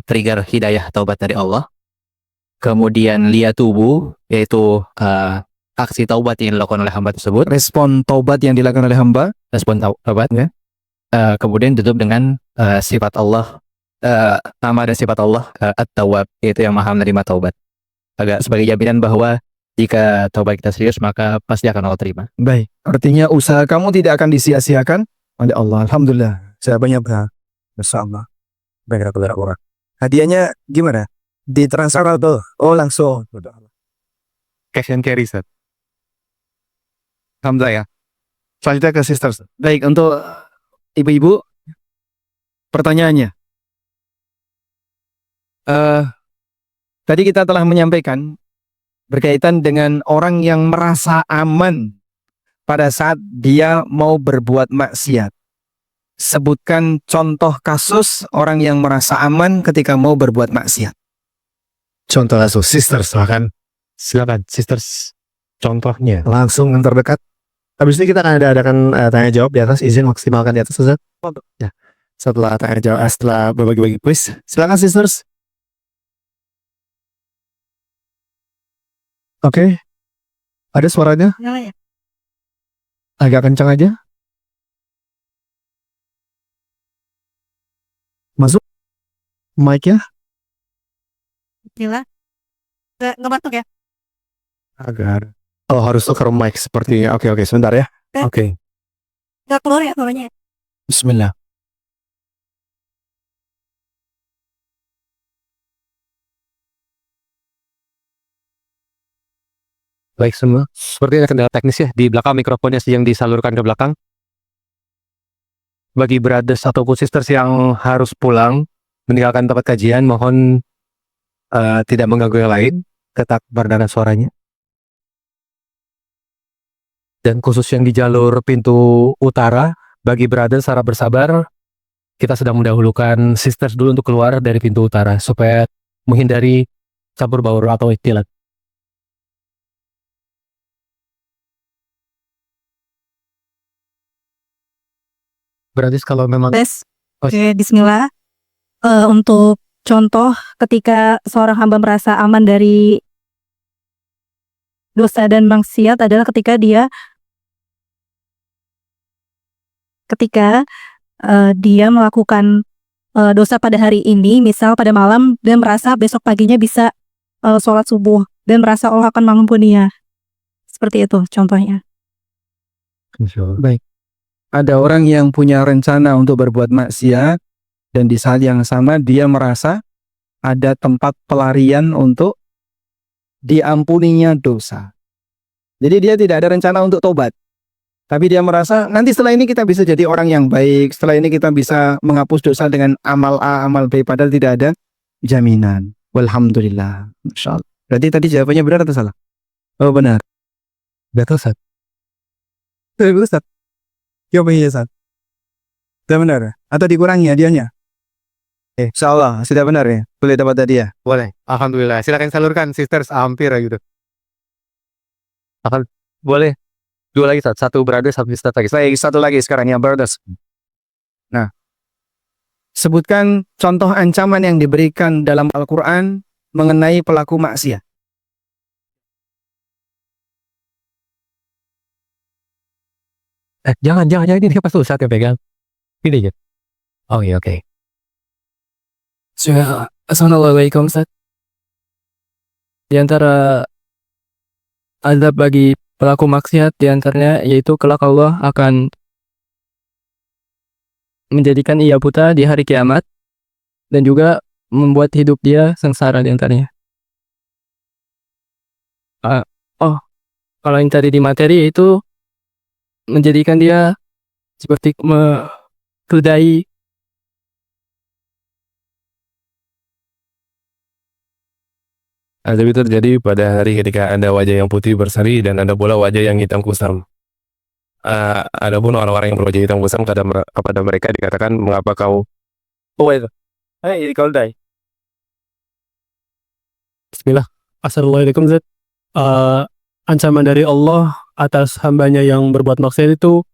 trigger hidayah taubat dari Allah. Kemudian liyatubu, yaitu aksi taubat yang dilakukan oleh hamba tersebut. Respon taubat yang dilakukan oleh hamba. Respon taubat ya. Kemudian tutup dengan sifat Allah, nama dan sifat Allah At-Tawwab, yaitu yang maha menerima taubat. Agak sebagai jaminan bahwa jika taubat kita serius maka pasti akan Allah terima. Baik, artinya usaha kamu tidak akan disia-siakan oleh Allah. Alhamdulillah, saya banyak bersama. Baik, orang. Hadiahnya gimana? Ditransfer atau langsung? Cash and carry Ustaz. Alhamdulillah ya. Selanjutnya ke sisters. Baik, untuk ibu-ibu, pertanyaannya. Tadi kita telah menyampaikan berkaitan dengan orang yang merasa aman pada saat dia mau berbuat maksiat. Sebutkan contoh kasus orang yang merasa aman ketika mau berbuat maksiat. Contoh kasus sisters, silakan sisters. Contohnya Langsung yang terdekat. habis ini kita akan adakan tanya jawab di atas. Izin maksimalkan di atas Ustaz. Ya. Setelah tanya jawab, setelah berbagi-bagi quiz, silakan sisters. Oke. Ada suaranya? Agak kencang aja. Masuk mic-nya? Gila. Nggak batuk ya? Agar. Oh, harus tukar mic sepertinya. Oke, sebentar ya. Oke. Nggak keluar ya suaranya? Bismillah. Baik semua. Seperti ada kendala teknis ya di belakang mikrofonnya yang disalurkan ke belakang. Bagi brothers ataupun sisters yang harus pulang meninggalkan tempat kajian, mohon tidak mengganggu yang lain, tetap berdengar suaranya. Dan khusus yang di jalur pintu utara, bagi brothers secara bersabar, kita sedang mendahulukan sisters dulu untuk keluar dari pintu utara supaya menghindari campur baur atau ikhtilat. Berarti kalau memang Tes. Oh. Oke, bismillah. Untuk contoh ketika seorang hamba merasa aman dari dosa dan maksiat adalah ketika dia melakukan dosa pada hari ini, misal pada malam, dan merasa besok paginya bisa sholat subuh dan merasa Allah akan mengampuninya. Seperti itu contohnya. Baik. Ada orang yang punya rencana untuk berbuat maksiat dan di saat yang sama dia merasa ada tempat pelarian untuk diampuninya dosa. Jadi dia tidak ada rencana untuk tobat. Tapi dia merasa nanti setelah ini kita bisa jadi orang yang baik, setelah ini kita bisa menghapus dosa dengan amal A, amal B, padahal tidak ada jaminan. Walhamdulillah. Masya Allah. Berarti tadi jawabannya benar atau salah? Oh benar. Betul, Ustaz. Betul, Ustaz. Jawabannya, Ustaz. Sudah benar? Atau dikurangi hadiahnya? Insya Allah sudah benar ya. Boleh dapat hadiah. boleh. Alhamdulillah. Silakan salurkan sisters hampir gitu. Akan boleh. Dua lagi, satu brother, satu sister lagi. Baik, satu lagi sekarang ya brothers. Nah, sebutkan contoh ancaman yang diberikan dalam Al-Quran mengenai pelaku maksiat. Jangan ini dia pasti Ustaz yang pegang. Ini ya. Oh iya, oke. Assalamualaikum Ustaz. Di antara azab bagi pelaku maksiat diantaranya yaitu kelak Allah akan menjadikan ia buta di hari kiamat dan juga membuat hidup dia sengsara diantaranya. Kalau yang tadi di materi itu menjadikan dia seperti keledai. Azab itu terjadi pada hari ketika ada wajah yang putih berseri dan ada pula wajah yang hitam kusam. Adapun orang-orang yang berwajah hitam kusam kepada mereka dikatakan mengapa kau keledai. Bismillah. Assalamualaikum Zat. Ancaman dari Allah atas hambanya yang berbuat maksiat itu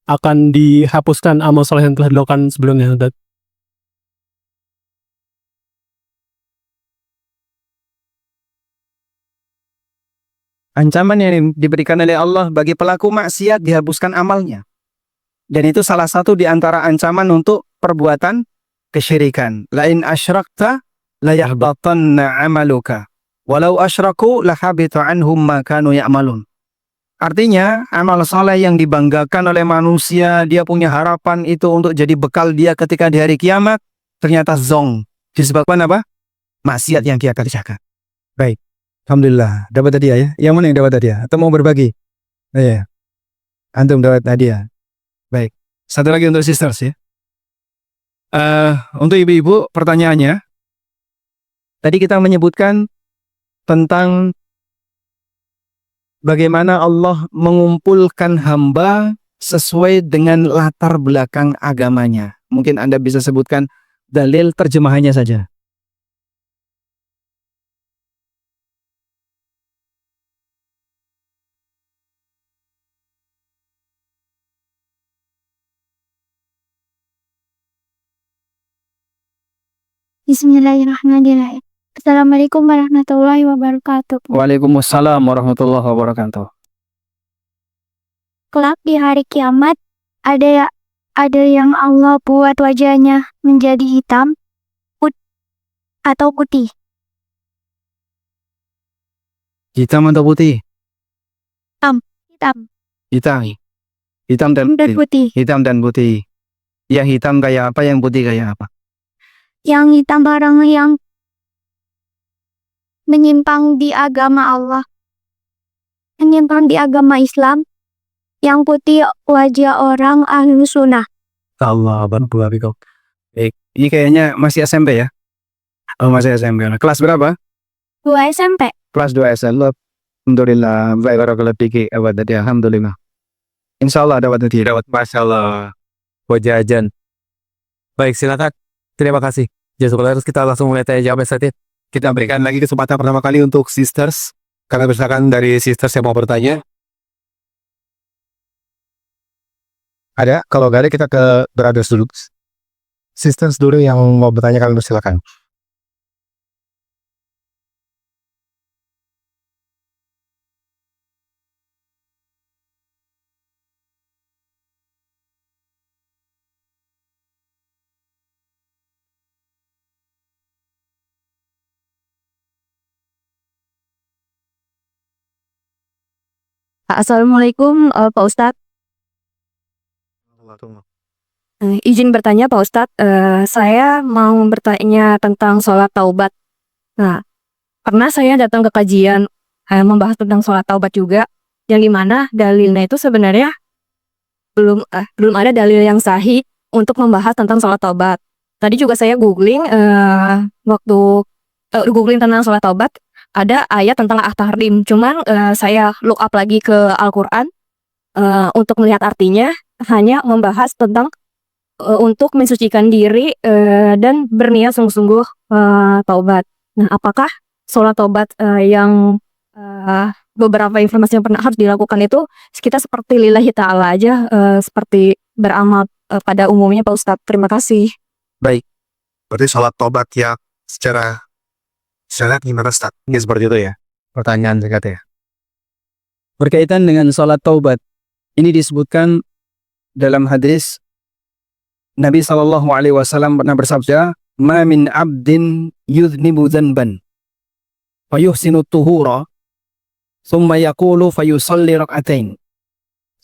akan dihapuskan amal soleh yang telah dilakukan sebelumnya, Zat. Ancaman yang diberikan oleh Allah bagi pelaku maksiat dihapuskan amalnya. Dan itu salah satu di antara ancaman untuk perbuatan kesyirikan. Lain asyrakta la yahbatanna amaluka. Walau asyraku la habita anhum ma kanu ya'malun. Artinya, amal saleh yang dibanggakan oleh manusia, dia punya harapan itu untuk jadi bekal dia ketika di hari kiamat, ternyata zong. Disebabkan apa? Maksiat yang dia kerjakan. Baik. Alhamdulillah, dapat hadiah ya. Yang mana yang dapat hadiah? Atau mau berbagi? Iya. Antum dapat hadiah. Baik. Satu lagi untuk sisters ya. Untuk ibu-ibu, pertanyaannya. Tadi kita menyebutkan tentang bagaimana Allah mengumpulkan hamba sesuai dengan latar belakang agamanya. Mungkin Anda bisa sebutkan dalil terjemahannya saja. Bismillahirrahmanirrahim. Assalamualaikum warahmatullahi wabarakatuh. Waalaikumsalam warahmatullahi wabarakatuh. Kelak di hari kiamat ada yang Allah buat wajahnya menjadi hitam atau putih. Hitam atau putih? Hitam Hitam. Hitam dan dan putih. putih. Hitam dan putih. Yang hitam kayak apa, yang putih kayak apa? Yang hitam barang yang menyimpang di agama Allah. menyimpang di agama Islam. Yang putih wajah orang ahlu sunnah. Allah bantu kau. Ini kayaknya masih SMP ya? Oh, masih SMP. Nah, kelas berapa? 2 SMP. Kelas 2 SMP. Alhamdulillah. Baik, barakallahu fiki. Awad tadi, alhamdulillah. Insyaallah dapat nanti. Masya Allah. Wajah ajan. Baik, silakan. Terima kasih. Jazakallah, terus kita langsung mulai tanya jawab saja. Kita berikan lagi kesempatan pertama kali untuk sisters. Karena misalkan dari sisters yang mau bertanya. Ada? Kalau nggak ada kita ke brothers dulu. Sisters dulu yang mau bertanya, kalian silakan. Assalamualaikum Pak Ustadz. Izin bertanya Pak Ustadz, saya mau bertanya tentang sholat taubat. Nah, pernah saya datang ke kajian membahas tentang sholat taubat juga, yang dimana dalilnya itu sebenarnya belum ada dalil yang sahih untuk membahas tentang sholat taubat. Tadi juga saya googling waktu googling tentang sholat taubat, ada ayat tentang at-tahrim. Cuman saya look up lagi ke Al-Quran untuk melihat artinya, hanya membahas tentang untuk mensucikan diri dan berniat sungguh-sungguh taubat. Nah, apakah sholat taubat yang beberapa informasi yang pernah harus dilakukan itu kita seperti lillahi ta'ala aja, seperti beramal pada umumnya Pak Ustadz? Terima kasih. Berarti sholat tobat ya secara gimana Ustaz? Ini seperti itu ya? Pertanyaan singkat ya. Berkaitan dengan sholat taubat, ini disebutkan dalam hadis Nabi SAW pernah bersabda, "Ma min abdin yudhnibu dhanban, fayuhsinu tuhura, thumma yaqulu fayusalli rak'atain,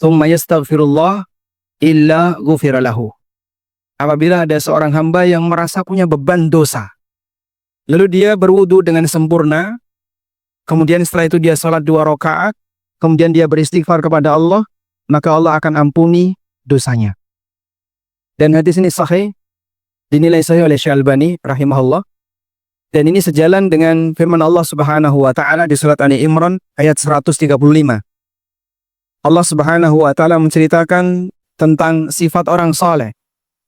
thumma yastaghfirullah, illa ghufira lahu." Apabila ada seorang hamba yang merasa punya beban dosa, lalu dia berwudu dengan sempurna, kemudian setelah itu dia sholat 2 rakaat, kemudian dia beristighfar kepada Allah, maka Allah akan ampuni dosanya. Dan hadis ini sahih, dinilai sahih oleh Syekh Albani rahimahullah. Dan ini sejalan dengan firman Allah Subhanahu wa taala di surat Ali Imran ayat 135. Allah Subhanahu wa taala menceritakan tentang sifat orang saleh.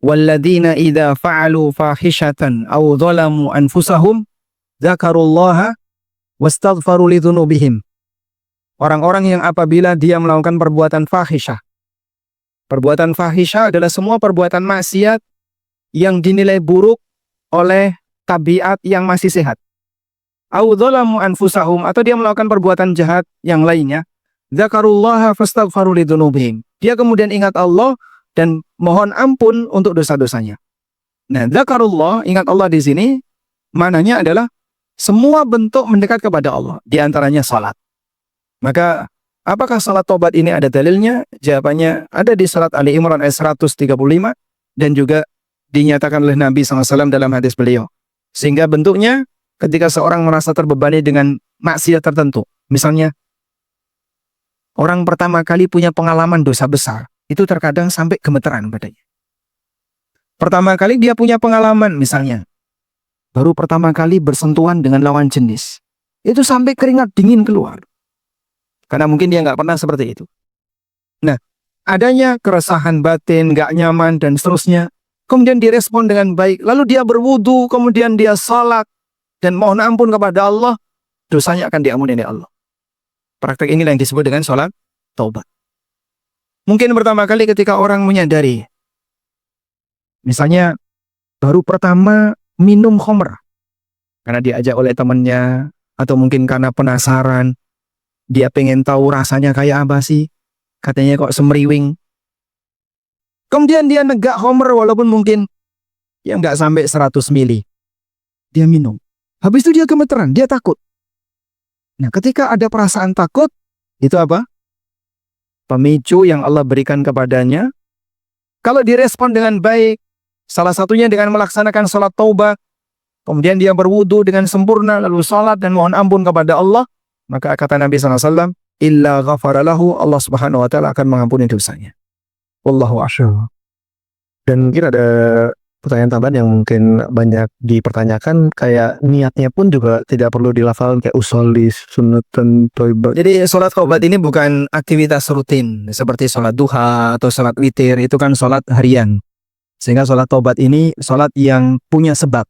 Walladzina idza fa'alu fahishatan aw dhalamu anfusahum dzakarullaha wastaghfaru lidzunubihim. Orang-orang yang apabila dia melakukan perbuatan fahisyah. Perbuatan fahisyah adalah semua perbuatan maksiat yang dinilai buruk oleh tabiat yang masih sehat. Aw dzalamu anfusahum, atau dia melakukan perbuatan jahat yang lainnya. Dzakarullaha fastaghfaru lidzunubihim. Dia kemudian ingat Allah dan mohon ampun untuk dosa-dosanya. Nah, dzakarullah, ingat Allah di sini, maknanya adalah semua bentuk mendekat kepada Allah, di antaranya salat. Maka, apakah salat taubat ini ada dalilnya? Jawabannya ada di surat Ali Imran ayat 135 dan juga dinyatakan oleh Nabi SAW dalam hadis beliau. Sehingga bentuknya ketika seorang merasa terbebani dengan maksiat tertentu, misalnya orang pertama kali punya pengalaman dosa besar, itu terkadang sampai gemeteran badannya. Pertama kali dia punya pengalaman, misalnya baru pertama kali bersentuhan dengan lawan jenis, itu sampai keringat dingin keluar, karena mungkin dia nggak pernah seperti itu. Nah, adanya keresahan batin, nggak nyaman dan seterusnya, kemudian direspon dengan baik, lalu dia berwudu, kemudian dia salat dan mohon ampun kepada Allah, dosanya akan diampuni oleh Allah. Praktek inilah yang disebut dengan sholat taubat. Mungkin pertama kali ketika orang menyadari, misalnya baru pertama minum khamr, karena diajak oleh temannya, atau mungkin karena penasaran, dia pengen tahu rasanya kayak apa sih, katanya kok semriwing. Kemudian dia negak khamr walaupun mungkin yang nggak sampai 100 mili. Dia minum. Habis itu dia gemeteran, dia takut. Nah, ketika ada perasaan takut, itu apa? Pemicu yang Allah berikan kepadanya. Kalau direspon dengan baik, salah satunya dengan melaksanakan sholat taubat, kemudian dia berwudu dengan sempurna, lalu sholat dan mohon ampun kepada Allah, maka kata Nabi SAW, illa ghafara lahu, Allah Subhanahu wa taala akan mengampuni dosanya. Wallahu a'lam. Dan mungkin ada pertanyaan tambahan yang mungkin banyak dipertanyakan, kayak niatnya pun juga tidak perlu dilafalkan kayak usolli sunnatan thayyibah. Jadi sholat taubat ini bukan aktivitas rutin seperti sholat duha atau sholat witir, itu kan sholat harian. Sehingga sholat taubat ini sholat yang punya sebab.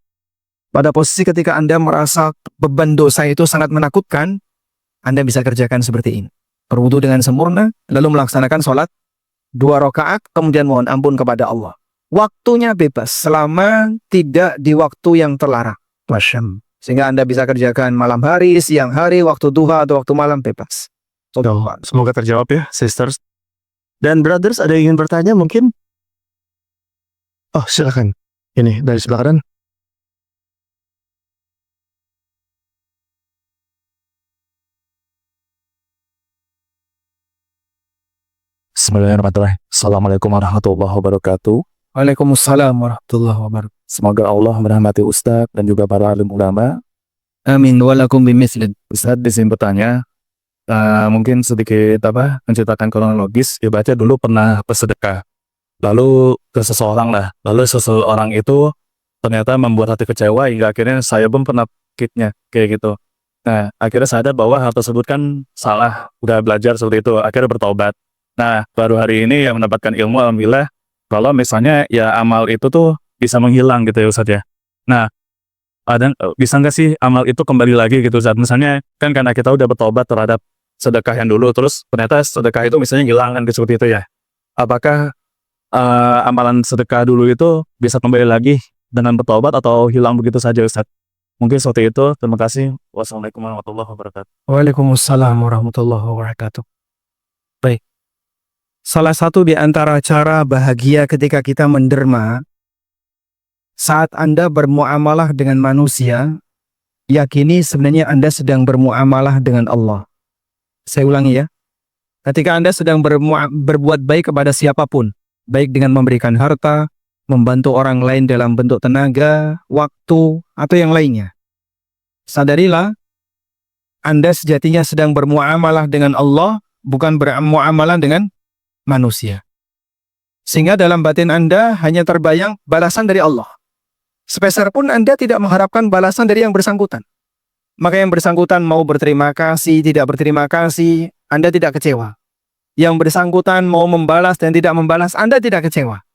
Pada posisi ketika Anda merasa beban dosa itu sangat menakutkan, Anda bisa kerjakan seperti ini. Berwudu dengan sempurna, lalu melaksanakan sholat 2 rakaat, kemudian mohon ampun kepada Allah. Waktunya bebas selama tidak di waktu yang terlarang. Sehingga Anda bisa kerjakan malam hari, siang hari, waktu duha atau waktu malam bebas. Semoga terjawab ya, sisters. Dan brothers, ada yang ingin bertanya mungkin? Oh, silakan. Ini dari sebelah kanan. Bismillahirrahmanirrahim. Assalamualaikum warahmatullahi wabarakatuh. Waalaikumsalam warahmatullahi wabarakatuh. Semoga Allah merahmati Ustadz dan juga para alim ulama. Amin walakum bimithlid. Ustadz di sini bertanya, mungkin sedikit menceritakan kronologis. Ya, baca dulu pernah bersedekah, lalu ke seseorang lah, lalu seseorang itu ternyata membuat hati kecewa hingga akhirnya saya pun pernah kitnya kayak gitu. Nah, akhirnya sadar bahwa hal tersebut kan salah, udah belajar seperti itu, akhirnya bertobat. Nah, baru hari ini yang mendapatkan ilmu, alhamdulillah, kalau misalnya ya amal itu tuh bisa menghilang gitu ya Ustadz ya. Nah, bisa nggak sih amal itu kembali lagi gitu Ustadz? Misalnya kan karena kita udah bertobat terhadap sedekah yang dulu, terus ternyata sedekah itu misalnya hilang kan seperti itu ya. Apakah amalan sedekah dulu itu bisa kembali lagi dengan bertobat atau hilang begitu saja Ustadz? Mungkin seperti itu. Terima kasih. Wassalamualaikum warahmatullahi wabarakatuh. Waalaikumsalam warahmatullahi wabarakatuh. Baik. Salah satu di antara cara bahagia ketika kita menderma, saat Anda bermuamalah dengan manusia, yakini sebenarnya Anda sedang bermuamalah dengan Allah. Saya ulangi ya. Ketika Anda sedang berbuat baik kepada siapapun, baik dengan memberikan harta, membantu orang lain dalam bentuk tenaga, waktu, atau yang lainnya, sadarilah Anda sejatinya sedang bermuamalah dengan Allah, bukan bermuamalah dengan manusia. Sehingga dalam batin Anda hanya terbayang balasan dari Allah. Sepeser pun Anda tidak mengharapkan balasan dari yang bersangkutan. Maka yang bersangkutan mau berterima kasih, tidak berterima kasih, Anda tidak kecewa. Yang bersangkutan mau membalas dan tidak membalas, Anda tidak kecewa.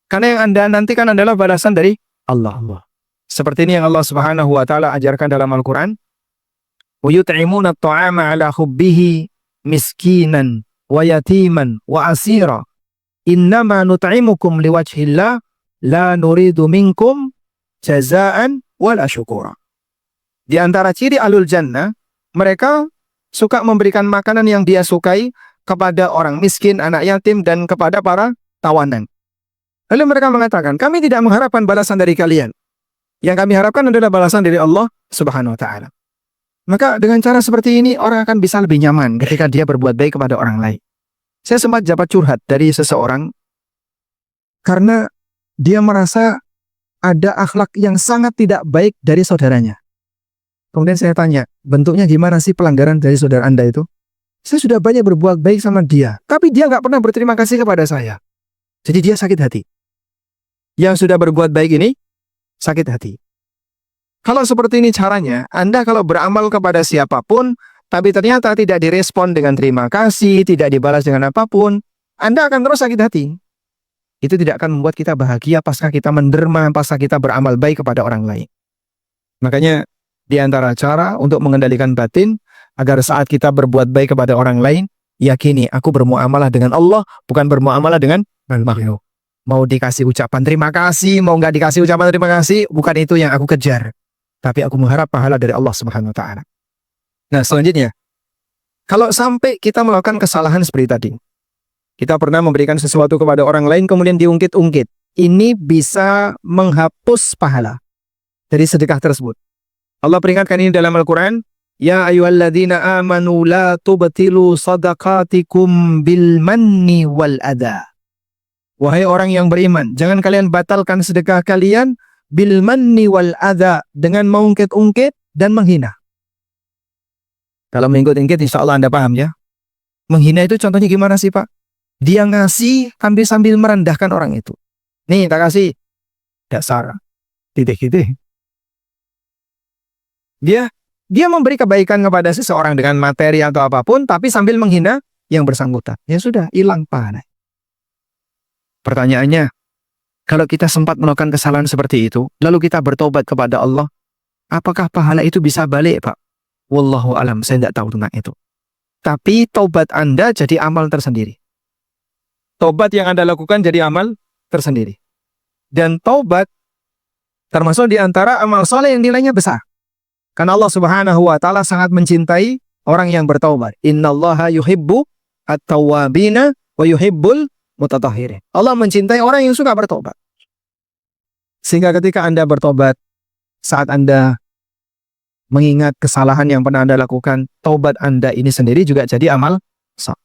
Karena yang Anda nantikan adalah balasan dari Allah. Seperti ini yang Allah Subhanahu wa taala ajarkan dalam Al-Qur'an. Wa yut'imuna at-ta'ama 'ala hubbihi miskinan wa yatiman wa asira. Innama nut'imukum liwajhillah la nuridu minkum jazaan wala syukura. Di antara ciri ahlul jannah, mereka suka memberikan makanan yang dia sukai kepada orang miskin, anak yatim, dan kepada para tawanan. Lalu mereka mengatakan, kami tidak mengharapkan balasan dari kalian. Yang kami harapkan adalah balasan dari Allah Subhanahu wa ta'ala. Maka dengan cara seperti ini, orang akan bisa lebih nyaman ketika dia berbuat baik kepada orang lain. Saya sempat dapat curhat dari seseorang karena dia merasa ada akhlak yang sangat tidak baik dari saudaranya. Kemudian saya tanya, bentuknya gimana sih pelanggaran dari saudara Anda itu? Saya sudah banyak berbuat baik sama dia, tapi dia nggak pernah berterima kasih kepada saya. Jadi dia sakit hati. Yang sudah berbuat baik ini sakit hati. Kalau seperti ini caranya, Anda kalau beramal kepada siapapun, tapi ternyata tidak direspon dengan terima kasih, tidak dibalas dengan apapun, Anda akan terus sakit hati. Itu tidak akan membuat kita bahagia pasca kita menderma, pasca kita beramal baik kepada orang lain. Makanya, di antara cara untuk mengendalikan batin, agar saat kita berbuat baik kepada orang lain, yakini aku bermuamalah dengan Allah, bukan bermuamalah dengan makhluk. Mau dikasih ucapan terima kasih, mau nggak dikasih ucapan terima kasih, bukan itu yang aku kejar. Tapi aku mengharap pahala dari Allah Subhanahu wa ta'ala. Nah, selanjutnya, kalau sampai kita melakukan kesalahan seperti tadi, kita pernah memberikan sesuatu kepada orang lain kemudian diungkit-ungkit, ini bisa menghapus pahala dari sedekah tersebut. Allah peringatkan ini dalam Al-Quran, Ya ayyuhalladzina amanu la tubtilu sadaqatikum bil manni wal adha. Wahai orang yang beriman, jangan kalian batalkan sedekah kalian bil manni wal adha, dengan mengungkit-ungkit dan menghina. Kalau mengungkit-ungkit insya Allah Anda paham ya. Menghina itu contohnya gimana sih Pak? Dia ngasih sambil merendahkan orang itu. Nih tak kasih. Dasar. Titik-titik. Dia memberi kebaikan kepada seseorang dengan materi atau apapun, tapi sambil menghina yang bersangkutan. Ya sudah, hilang pahala. Pertanyaannya, kalau kita sempat melakukan kesalahan seperti itu, lalu kita bertobat kepada Allah, apakah pahala itu bisa balik, Pak? Wallahu alam, saya tidak tahu tentang itu. Tapi tobat Anda jadi amal tersendiri. Tobat yang Anda lakukan jadi amal tersendiri. Dan tobat termasuk di antara amal soleh yang nilainya besar. Karena Allah Subhanahu wa taala sangat mencintai orang yang bertaubat. Innallaha yuhibbu at-tawwabina wa yuhibbul mutatahhirin. Allah mencintai orang yang suka bertobat. Sehingga ketika Anda bertobat, saat Anda mengingat kesalahan yang pernah Anda lakukan, taubat Anda ini sendiri juga jadi amal soleh.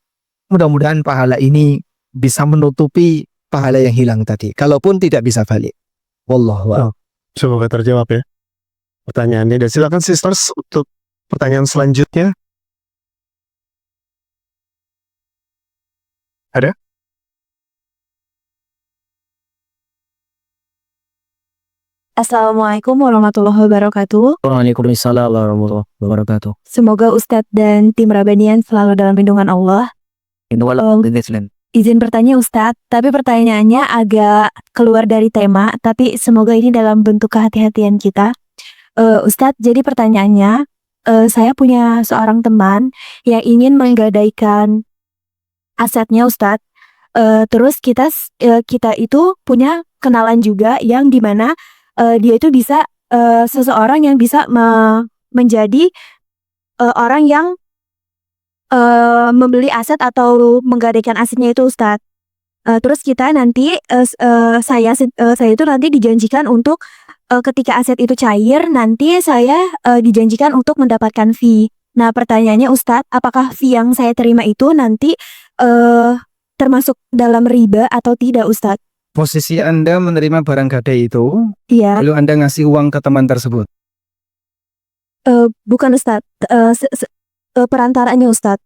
Mudah-mudahan pahala ini bisa menutupi pahala yang hilang tadi. Kalaupun tidak bisa balik. Wallahu a'lam. Semoga terjawab ya pertanyaannya. Dan silakan sisters untuk pertanyaan selanjutnya. Ada? Assalamualaikum warahmatullahi wabarakatuh. Waalaikumsalam warahmatullahi wabarakatuh. Semoga Ustadz dan tim Rabanian selalu dalam lindungan Allah. Izin bertanya Ustadz, tapi pertanyaannya agak keluar dari tema, tapi semoga ini dalam bentuk kehati-hatian kita. Ustadz, jadi pertanyaannya, saya punya seorang teman yang ingin menggadaikan asetnya Ustadz. Terus kita itu punya kenalan juga yang dimana dia itu bisa seseorang yang bisa menjadi orang yang membeli aset atau menggadaikan asetnya itu Ustadz. Terus kita nanti saya itu nanti dijanjikan untuk ketika aset itu cair nanti saya dijanjikan untuk mendapatkan fee. Nah pertanyaannya Ustadz, apakah fee yang saya terima itu nanti termasuk dalam riba atau tidak Ustadz? Posisi Anda menerima barang gadai itu, Iya. lalu Anda ngasih uang ke teman tersebut. Bukan Ustadz, perantaranya Ustadz.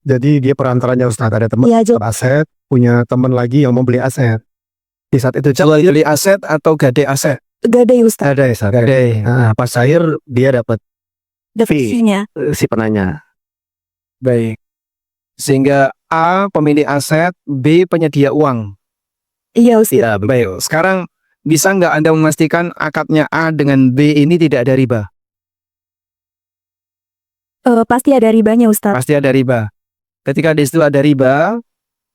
Jadi dia perantaranya Ustadz, ada teman Iya, aset, punya teman lagi yang mau beli aset. Di saat itu Jual beli aset atau gadai aset? gadai Ustadz. ada ya Ustadz. Gadai. Nah, pas cair dia dapat Dapat fee. fee-nya. Si penanya. Baik. Sehingga A pemilik aset, B penyedia uang. Iya Ustadz. Iya, Baik. Sekarang bisa nggak Anda memastikan akadnya A dengan B ini tidak ada riba? Pasti ada ribanya Ustadz. Pasti ada riba. Ketika di situ ada riba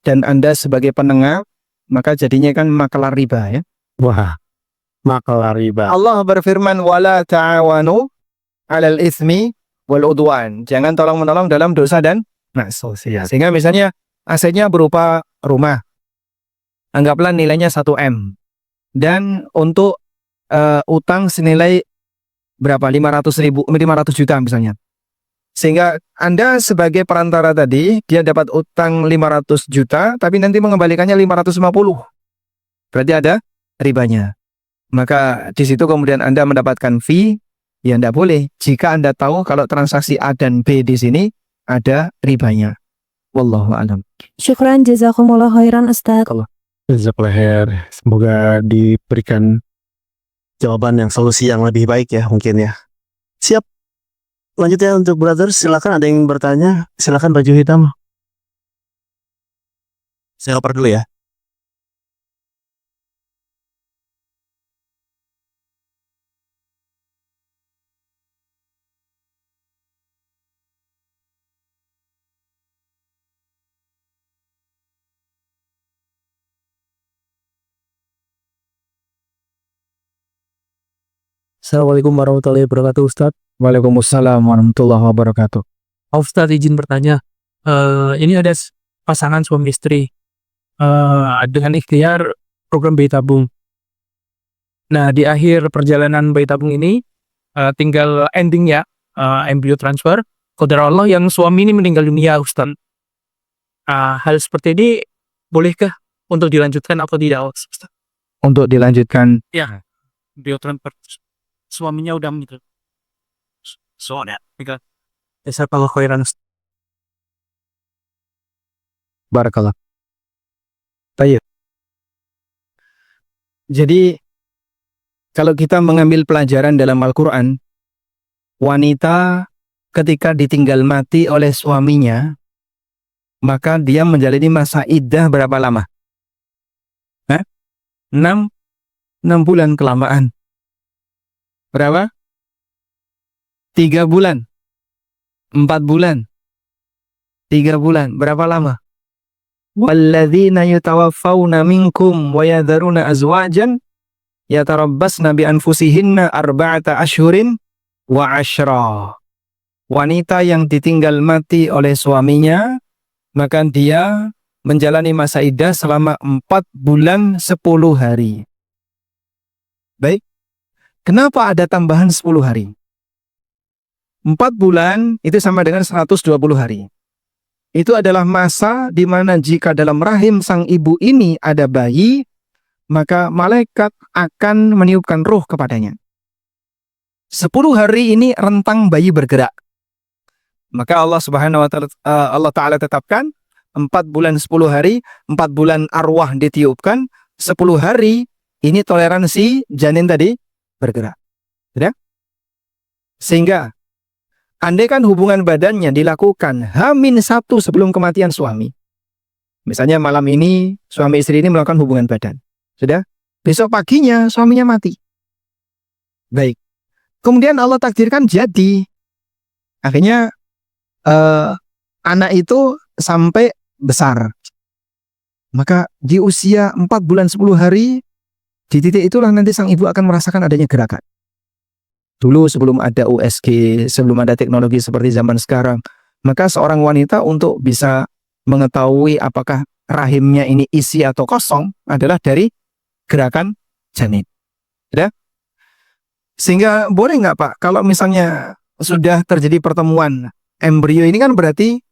dan Anda sebagai penengah, maka jadinya kan makelar riba ya. Wah, makelar riba. Allah berfirman wala ta'awanu 'alal itsmi wal udwan. Jangan tolong-menolong dalam dosa dan maksiat. Sehingga misalnya asetnya berupa rumah. Anggaplah nilainya 1 M. Dan untuk utang senilai berapa? 500 juta misalnya. Sehingga Anda sebagai perantara tadi, dia dapat utang 500 juta, tapi nanti mengembalikannya 550. Berarti ada ribanya. Maka di situ kemudian Anda mendapatkan fee, ya tidak boleh. Jika Anda tahu kalau transaksi A dan B di sini ada ribanya. Wallahu a'lam. Syukran jazakumullah khairan Ustadz. Jazakallah. Semoga diberikan jawaban yang solusi yang lebih baik ya mungkin ya. Siap. Lanjutnya untuk brother, silakan ada yang bertanya. Silakan baju hitam. Saya lapar dulu ya. Assalamualaikum warahmatullahi wabarakatuh Ustadz. Waalaikumsalam warahmatullahi wabarakatuh. Ustadz izin bertanya, ini ada pasangan suami istri dengan ikhtiar program bayi tabung. Nah di akhir perjalanan bayi tabung ini tinggal ending ya, embryo transfer. Qadar Allah yang suami ini meninggal dunia Ustadz. Hal seperti ini bolehkah untuk dilanjutkan atau tidak Ustadz? Untuk dilanjutkan, Ya, embryo transfer suaminya udah meninggal. Soalnya, jazakallah khairan Ustadz. Barakallah. Jadi kalau kita mengambil pelajaran dalam Al-Quran, wanita ketika ditinggal mati oleh suaminya, maka dia menjalani masa iddah berapa lama? 6 bulan kelamaan. Berapa? 3 bulan. 4 bulan. 3 bulan. Berapa lama? Walladzina yatawaffawna minkum wa yadharuna azwajan yatarabbasna bi anfusihinna arba'ata ashhurin wa 'ashra. Wanita yang ditinggal mati oleh suaminya, maka dia menjalani masa iddah selama 4 bulan 10 hari. Baik. Kenapa ada tambahan 10 hari? 4 bulan itu sama dengan 120 hari. Itu adalah masa di mana jika dalam rahim sang ibu ini ada bayi, maka malaikat akan meniupkan ruh kepadanya. 10 hari ini rentang bayi bergerak. Maka Allah Subhanahu wa taala Allah Ta'ala tetapkan 4 bulan 10 hari, 4 bulan arwah ditiupkan, 10 hari ini toleransi janin tadi bergerak. Ya? Sehingga andaikan hubungan badannya dilakukan H-1 sebelum kematian suami. Misalnya malam ini suami istri ini melakukan hubungan badan. Sudah? Besok paginya suaminya mati. Baik. Kemudian Allah takdirkan jadi. Akhirnya anak itu sampai besar. Maka di usia 4 bulan 10 hari, di titik itulah nanti sang ibu akan merasakan adanya gerakan. Dulu sebelum ada USG, sebelum ada teknologi seperti zaman sekarang, maka seorang wanita untuk bisa mengetahui apakah rahimnya ini isi atau kosong adalah dari gerakan janin. Ya? Sehingga boleh nggak Pak, kalau misalnya sudah terjadi pertemuan embrio ini kan berarti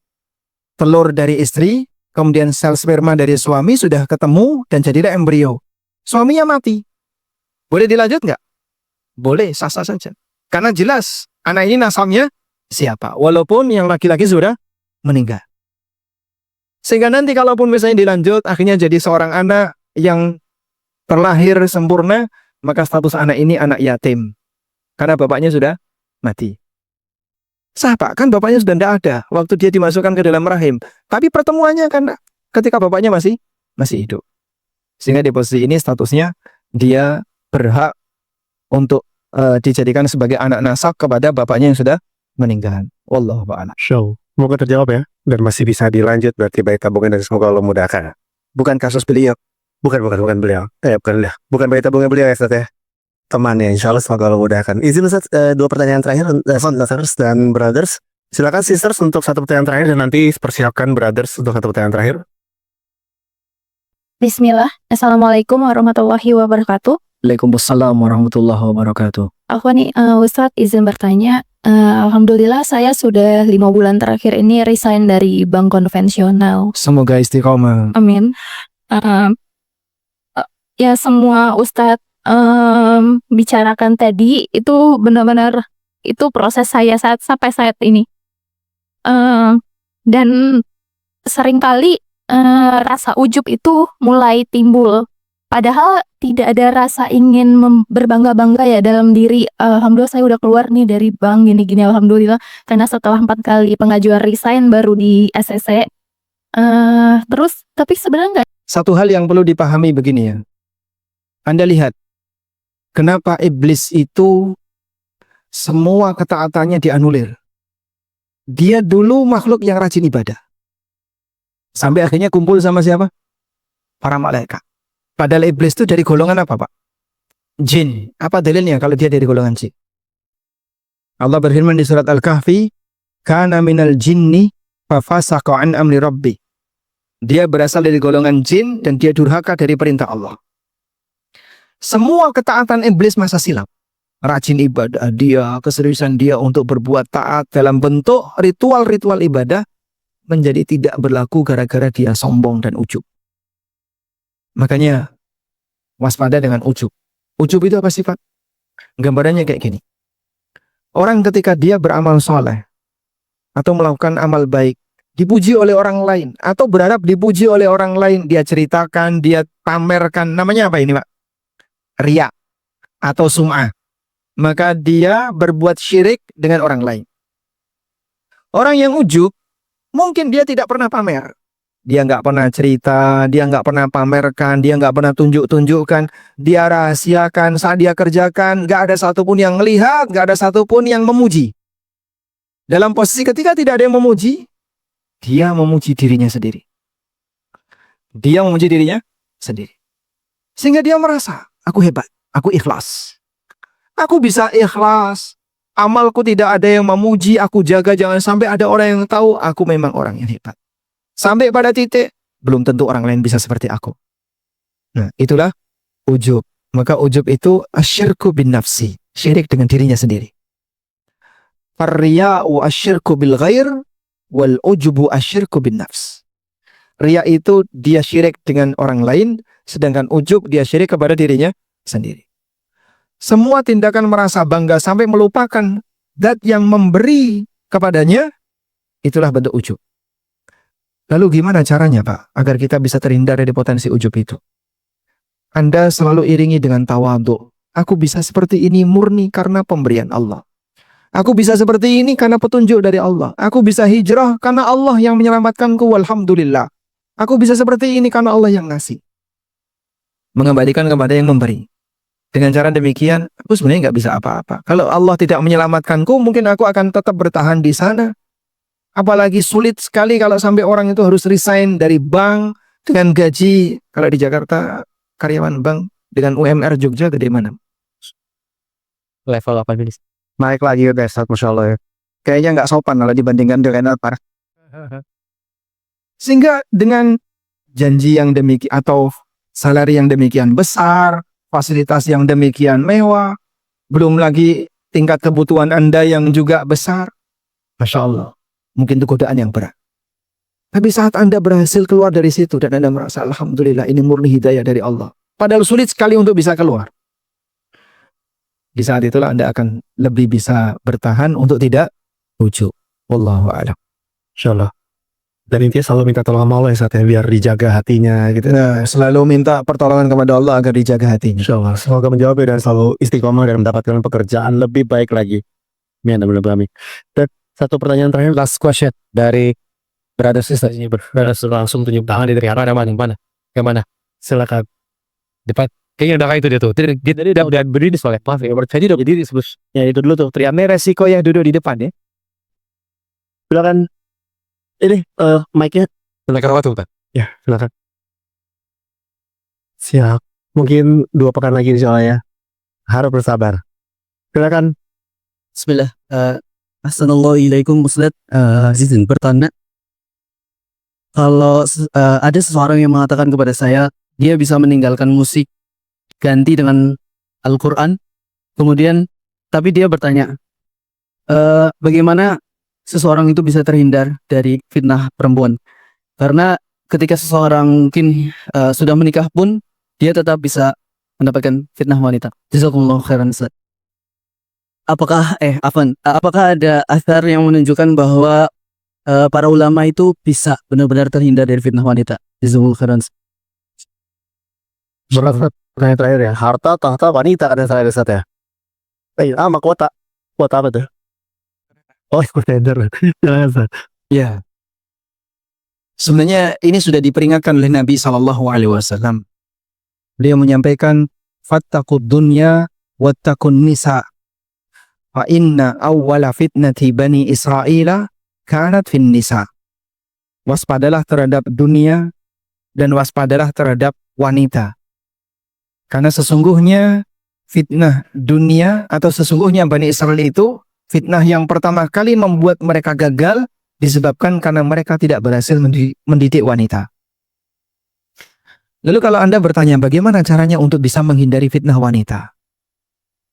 telur dari istri, kemudian sel sperma dari suami sudah ketemu dan jadilah embrio. Suaminya mati. Boleh dilanjut nggak? Boleh, sah-sah saja. Karena jelas anak ini nasabnya siapa. Walaupun yang laki-laki sudah meninggal. Sehingga nanti kalaupun misalnya dilanjut, akhirnya jadi seorang anak yang terlahir sempurna, maka status anak ini anak yatim. Karena bapaknya sudah mati. Sah Pak, kan bapaknya sudah tidak ada waktu dia dimasukkan ke dalam rahim. Tapi pertemuannya kan ketika bapaknya masih hidup. Sehingga di posisi ini statusnya dia berhak untuk dijadikan sebagai anak nasab kepada bapaknya yang sudah meninggal. Wallahu a'lam. Show. Semoga terjawab ya. Dan masih bisa dilanjut berarti bayi tabungan dan semoga Allah mudahkan. Bukan kasus beliau. Bukan beliau. Bukan bayi tabungan beliau ya Ustaz ya. Temannya insya Allah semoga Allah mudahkan. Izin Ustaz, 2 pertanyaan terakhir sisters dan brothers. Silakan sisters untuk 1 pertanyaan terakhir dan nanti persiapkan brothers untuk 1 pertanyaan terakhir. Bismillah. Assalamualaikum warahmatullahi wabarakatuh. Waalaikumsalam warahmatullahi wabarakatuh. Aku nih Ustadz izin bertanya. Alhamdulillah saya sudah 5 bulan terakhir ini resign dari bank konvensional. Semoga istiqomah. Amin. Ya semua Ustadz bicarakan tadi itu benar-benar itu proses saya sampai saat ini. Dan seringkali rasa ujub itu mulai timbul. Padahal tidak ada rasa ingin berbangga-bangga ya dalam diri. Alhamdulillah saya udah keluar nih dari bank gini-gini alhamdulillah. Karena setelah 4 kali pengajuan resign baru di ACC. Terus tapi sebenarnya enggak. Satu hal yang perlu dipahami begini ya. Anda lihat kenapa iblis itu semua ketaatannya dianulir. Dia dulu makhluk yang rajin ibadah. Sampai akhirnya kumpul sama siapa? Para malaikat. Padahal iblis itu dari golongan apa Pak? Jin. Apa dalilnya kalau dia dari golongan jin? Allah berfirman di surat Al-Kahfi, "Kana minal jinni fafasaqa an amri rabbi." Dia berasal dari golongan jin dan dia durhaka dari perintah Allah. Semua ketaatan iblis masa silam. Rajin ibadah dia, keseriusan dia untuk berbuat taat dalam bentuk ritual-ritual ibadah menjadi tidak berlaku gara-gara dia sombong dan ujub. Makanya waspada dengan ujub. Ujub itu apa sifat? Gambarannya kayak gini. Orang ketika dia beramal soleh atau melakukan amal baik, dipuji oleh orang lain atau berharap dipuji oleh orang lain, dia ceritakan, dia pamerkan, namanya apa ini Pak? Riya atau sum'ah. Maka dia berbuat syirik dengan orang lain. Orang yang ujub, mungkin dia tidak pernah pamer. Dia nggak pernah cerita, dia nggak pernah pamerkan, dia nggak pernah tunjuk-tunjukkan, dia rahasiakan saat dia kerjakan, nggak ada satupun yang melihat, nggak ada satupun yang memuji. Dalam posisi ketika tidak ada yang memuji, dia memuji dirinya sendiri. Dia memuji dirinya sendiri. Sehingga dia merasa, aku hebat, aku ikhlas. Aku bisa ikhlas. Amalku tidak ada yang memuji, aku jaga jangan sampai ada orang yang tahu aku memang orang yang hebat. Sampai pada titik, belum tentu orang lain bisa seperti aku. Nah, itulah ujub. Maka ujub itu asyirku bin nafsi. Syirik dengan dirinya sendiri. Farriya'u asyirku bil ghair, wal ujubu asyirku bin nafs. Riya itu dia syirik dengan orang lain, sedangkan ujub dia syirik kepada dirinya sendiri. Semua tindakan merasa bangga sampai melupakan zat yang memberi kepadanya, itulah bentuk ujub. Lalu gimana caranya Pak, agar kita bisa terhindar dari potensi ujub itu? Anda selalu iringi dengan tawadhu. Aku bisa seperti ini murni karena pemberian Allah. Aku bisa seperti ini karena petunjuk dari Allah. Aku bisa hijrah karena Allah yang menyelamatkanku, walhamdulillah. Aku bisa seperti ini karena Allah yang ngasih. Mengembalikan kepada yang memberi. Dengan cara demikian, aku sebenarnya nggak bisa apa-apa. Kalau Allah tidak menyelamatkanku, mungkin aku akan tetap bertahan di sana. Apalagi sulit sekali kalau sampai orang itu harus resign dari bank dengan gaji. Kalau di Jakarta, karyawan bank dengan UMR Jogja gede mana? Level apa ini? Naik lagi ya Ustaz, Masya Allah ya. Kayaknya nggak sopan kalau dibandingkan dengan apa. Sehingga dengan janji yang demikian atau salary yang demikian besar, fasilitas yang demikian mewah, belum lagi tingkat kebutuhan Anda yang juga besar, Masya Allah, mungkin itu godaan yang berat. Tapi saat Anda berhasil keluar dari situ dan Anda merasa, alhamdulillah ini murni hidayah dari Allah. Padahal sulit sekali untuk bisa keluar. Di saat itulah Anda akan lebih bisa bertahan untuk tidak ujub. Wallahu a'lam. Insya Allah. Dan intinya selalu minta tolong sama Allah ya Ustaz ya, biar dijaga hatinya gitu. Nah, selalu minta pertolongan kepada Allah agar dijaga hatinya. Insya Allah. Semoga menjawab ya, dan selalu istiqomah dan mendapatkan pekerjaan lebih baik lagi. Amin. Amin. Dan satu pertanyaan terakhir. Last question dari brother sister ini. Brother langsung tunjuk tangan di depan. Ada mana? Yang mana? Silakan. Depan. Kayaknya udah kayak itu dia tuh. Dia tadi udah berdiri soalnya. Maaf ya. Jadi udah berdiri sebelum. Ya itu dulu tuh. Ini resiko yang duduk di depan ya. Silakan. Ini mic-nya. Silakan apa tuh Pak? Ya, silakan. Siap. Mungkin 2 pekan lagi insya Allah ya. Harap bersabar. Silakan. Bismillah. Assalamualaikum Ustaz. Izin bertanya. Kalau ada seseorang yang mengatakan kepada saya, dia bisa meninggalkan musik, ganti dengan Al-Quran. Kemudian, tapi dia bertanya, bagaimana seseorang itu bisa terhindar dari fitnah perempuan? Karena ketika seseorang mungkin sudah menikah pun, dia tetap bisa mendapatkan fitnah wanita. Jazakumullah khairan Ustaz. Apakah ada athar yang menunjukkan bahwa para ulama itu bisa benar-benar terhindar dari fitnah wanita? Jazakumullah khairan. Berat pertanyaan terakhir ya. Harta, tahta, wanita ada saya Ustaz ya. Sama kuota. Kuota apa tuh? Oh, kontender. Ya. Sebenarnya ini sudah diperingatkan oleh Nabi SAW. Beliau menyampaikan, fattaqud dunya wattaqun nisa. Fa inna awwala fitnati bani Israila kanat fin nisa. Waspadalah terhadap dunia dan waspadalah terhadap wanita. Karena sesungguhnya fitnah dunia atau sesungguhnya Bani Israel itu fitnah yang pertama kali membuat mereka gagal disebabkan karena mereka tidak berhasil mendidik wanita. Lalu kalau Anda bertanya bagaimana caranya untuk bisa menghindari fitnah wanita?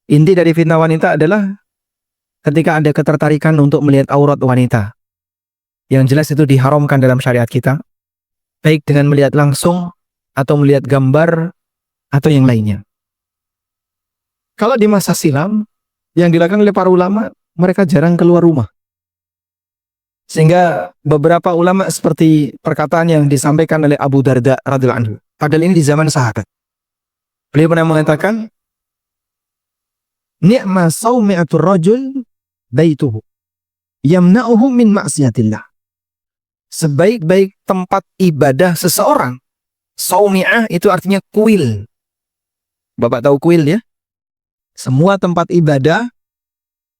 Inti dari fitnah wanita adalah ketika ada ketertarikan untuk melihat aurat wanita. Yang jelas itu diharamkan dalam syariat kita. Baik dengan melihat langsung atau melihat gambar atau yang lainnya. Kalau di masa silam yang dilakukan oleh para ulama, mereka jarang keluar rumah. Sehingga beberapa ulama seperti perkataan yang disampaikan oleh Abu Darda radhiyallahu anhu. Padahal ini di zaman sahabat. Beliau pernah mengatakan, "Ni'ma saumi'atur rajul baituhu yamna'uhu min maksiatillah." Sebaik-baik tempat ibadah seseorang. Saumi'ah itu artinya kuil. Bapak tahu kuil ya? Semua tempat ibadah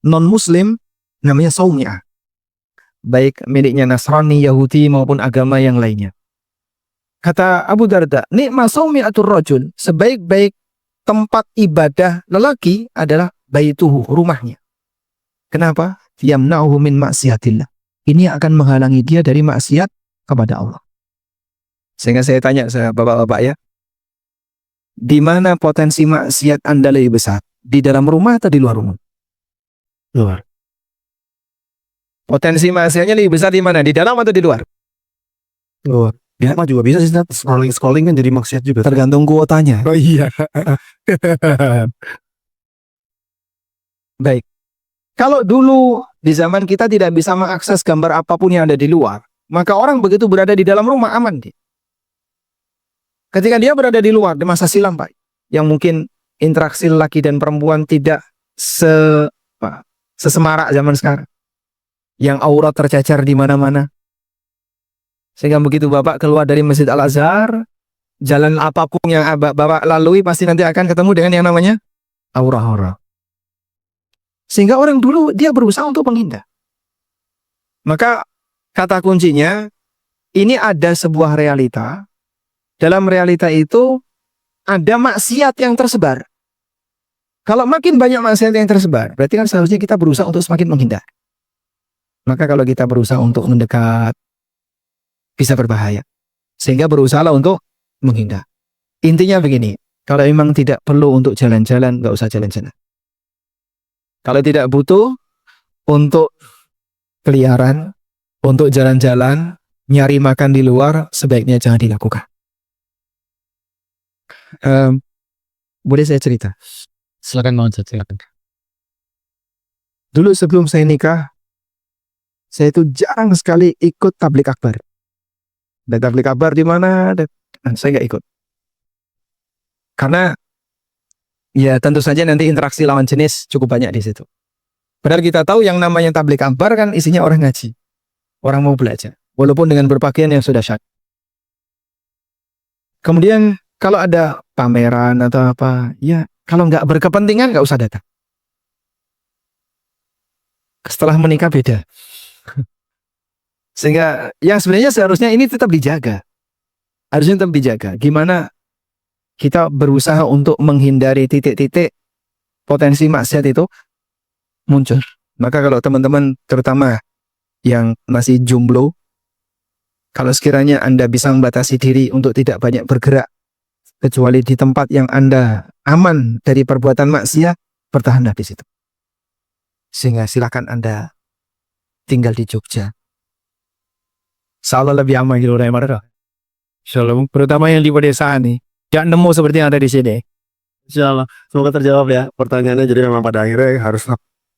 non-muslim namanya saumi'ah. Baik miliknya Nasrani, Yahudi maupun agama yang lainnya. Kata Abu Darda, "Ni'ma saumi'atur rajul." Sebaik-baik tempat ibadah lelaki adalah baituhu, rumahnya. Kenapa? Yamna'uhu min maksiatillah. Ini akan menghalangi dia dari maksiat kepada Allah. Sehingga saya tanya ke bapak-bapak ya, di mana potensi maksiat Anda lebih besar? Di dalam rumah atau di luar rumah? Luar. Potensi maksiatnya lebih besar di mana? Di dalam atau di luar? Luar. Di rumah juga bisa sih, Ustaz. Scrolling kan jadi maksiat juga. Tergantung kuotanya. Oh iya. Baik. Kalau dulu di zaman kita tidak bisa mengakses gambar apapun yang ada di luar, maka orang begitu berada di dalam rumah aman dia. Ketika dia berada di luar di masa silam, Pak, yang mungkin interaksi laki dan perempuan tidak sesemarak zaman sekarang, yang aurat tercecer di mana-mana. Sehingga begitu Bapak keluar dari Masjid Al-Azhar, jalan apapun yang Bapak lalui pasti nanti akan ketemu dengan yang namanya aura-aura. Sehingga orang dulu dia berusaha untuk menghindar. Maka kata kuncinya, ini ada sebuah realita. Dalam realita itu ada maksiat yang tersebar. Kalau makin banyak maksiat yang tersebar, berarti kan seharusnya kita berusaha untuk semakin menghindar. Maka kalau kita berusaha untuk mendekat, bisa berbahaya. Sehingga berusahalah untuk menghindar. Intinya begini, kalau memang tidak perlu untuk jalan-jalan, nggak usah jalan-jalan. Kalau tidak butuh untuk keliaran, untuk jalan-jalan, nyari makan di luar, sebaiknya jangan dilakukan. Boleh saya cerita? Silakan Ustaz, silakan. Dulu sebelum saya nikah, saya itu jarang sekali ikut tablik akbar. Dan tablik akbar di mana? Saya nggak ikut. Karena ya tentu saja nanti interaksi lawan jenis cukup banyak di situ. Padahal kita tahu yang namanya tablik akbar kan isinya orang ngaji. Orang mau belajar. Walaupun dengan berpakaian yang sudah syar'i. Kemudian kalau ada pameran atau apa, ya kalau nggak berkepentingan nggak usah datang. Setelah menikah beda. Sehingga yang sebenarnya seharusnya ini tetap dijaga. Harusnya tetap dijaga. Gimana kita berusaha untuk menghindari titik-titik potensi maksiat itu muncul. Maka kalau teman-teman terutama yang masih jomblo, kalau sekiranya Anda bisa membatasi diri untuk tidak banyak bergerak, kecuali di tempat yang Anda aman dari perbuatan maksiat, bertahanlah di situ. Sehingga silakan Anda tinggal di Jogja. Insya Allah lebih aman gitu daripada Shalom, terutama yang di pedesaan nih. Jangan nemu seperti yang ada di sini. Insyaallah. Semoga terjawab ya pertanyaannya. Jadi memang pada akhirnya harus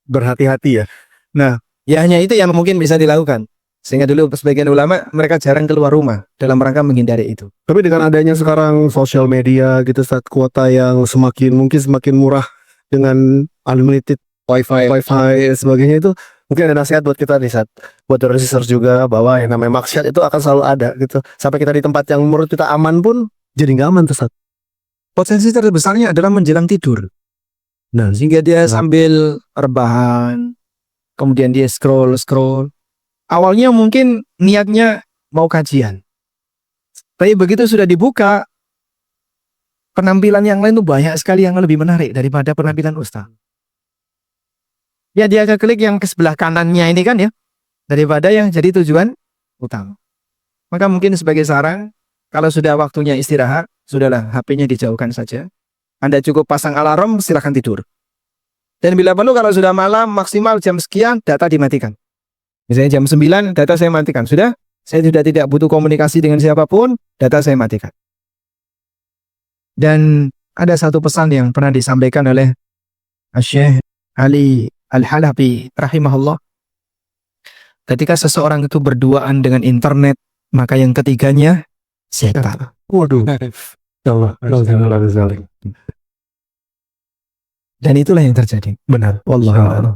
berhati-hati ya. Nah, ya hanya itu yang mungkin bisa dilakukan. Sehingga dulu sebagian ulama mereka jarang keluar rumah dalam rangka menghindari itu. Tapi dengan adanya sekarang sosial media gitu, saat kuota yang semakin murah dengan unlimited wifi dan sebagainya, itu mungkin ada nasihat buat kita nih, saat buat research juga bahwa yang namanya maksiat itu akan selalu ada gitu. Sampai kita di tempat yang menurut kita aman pun jadi nggak aman tuh, Sat. Potensi terbesarnya adalah menjelang tidur. Nah, sehingga dia sambil rebahan, kemudian dia scroll. Awalnya mungkin niatnya mau kajian. Tapi begitu sudah dibuka, penampilan yang lain tuh banyak sekali yang lebih menarik daripada penampilan Ustaz. Ya dia akan klik yang ke sebelah kanannya ini kan ya, daripada yang jadi tujuan utama. Maka mungkin sebagai saran, kalau sudah waktunya istirahat, sudahlah HP-nya dijauhkan saja. Anda cukup pasang alarm, silakan tidur. Dan bila perlu kalau sudah malam maksimal jam sekian, data dimatikan. Misalnya jam 9, data saya matikan. Sudah, saya sudah tidak butuh komunikasi dengan siapapun, data saya matikan. Dan ada satu pesan yang pernah disampaikan oleh Syekh Ali Al-Halabi rahimahullah. Ketika seseorang itu berduaan dengan internet, maka yang ketiganya setan. Waduh. Allah. Dan itulah yang terjadi. Benar. Wallahu a'lam.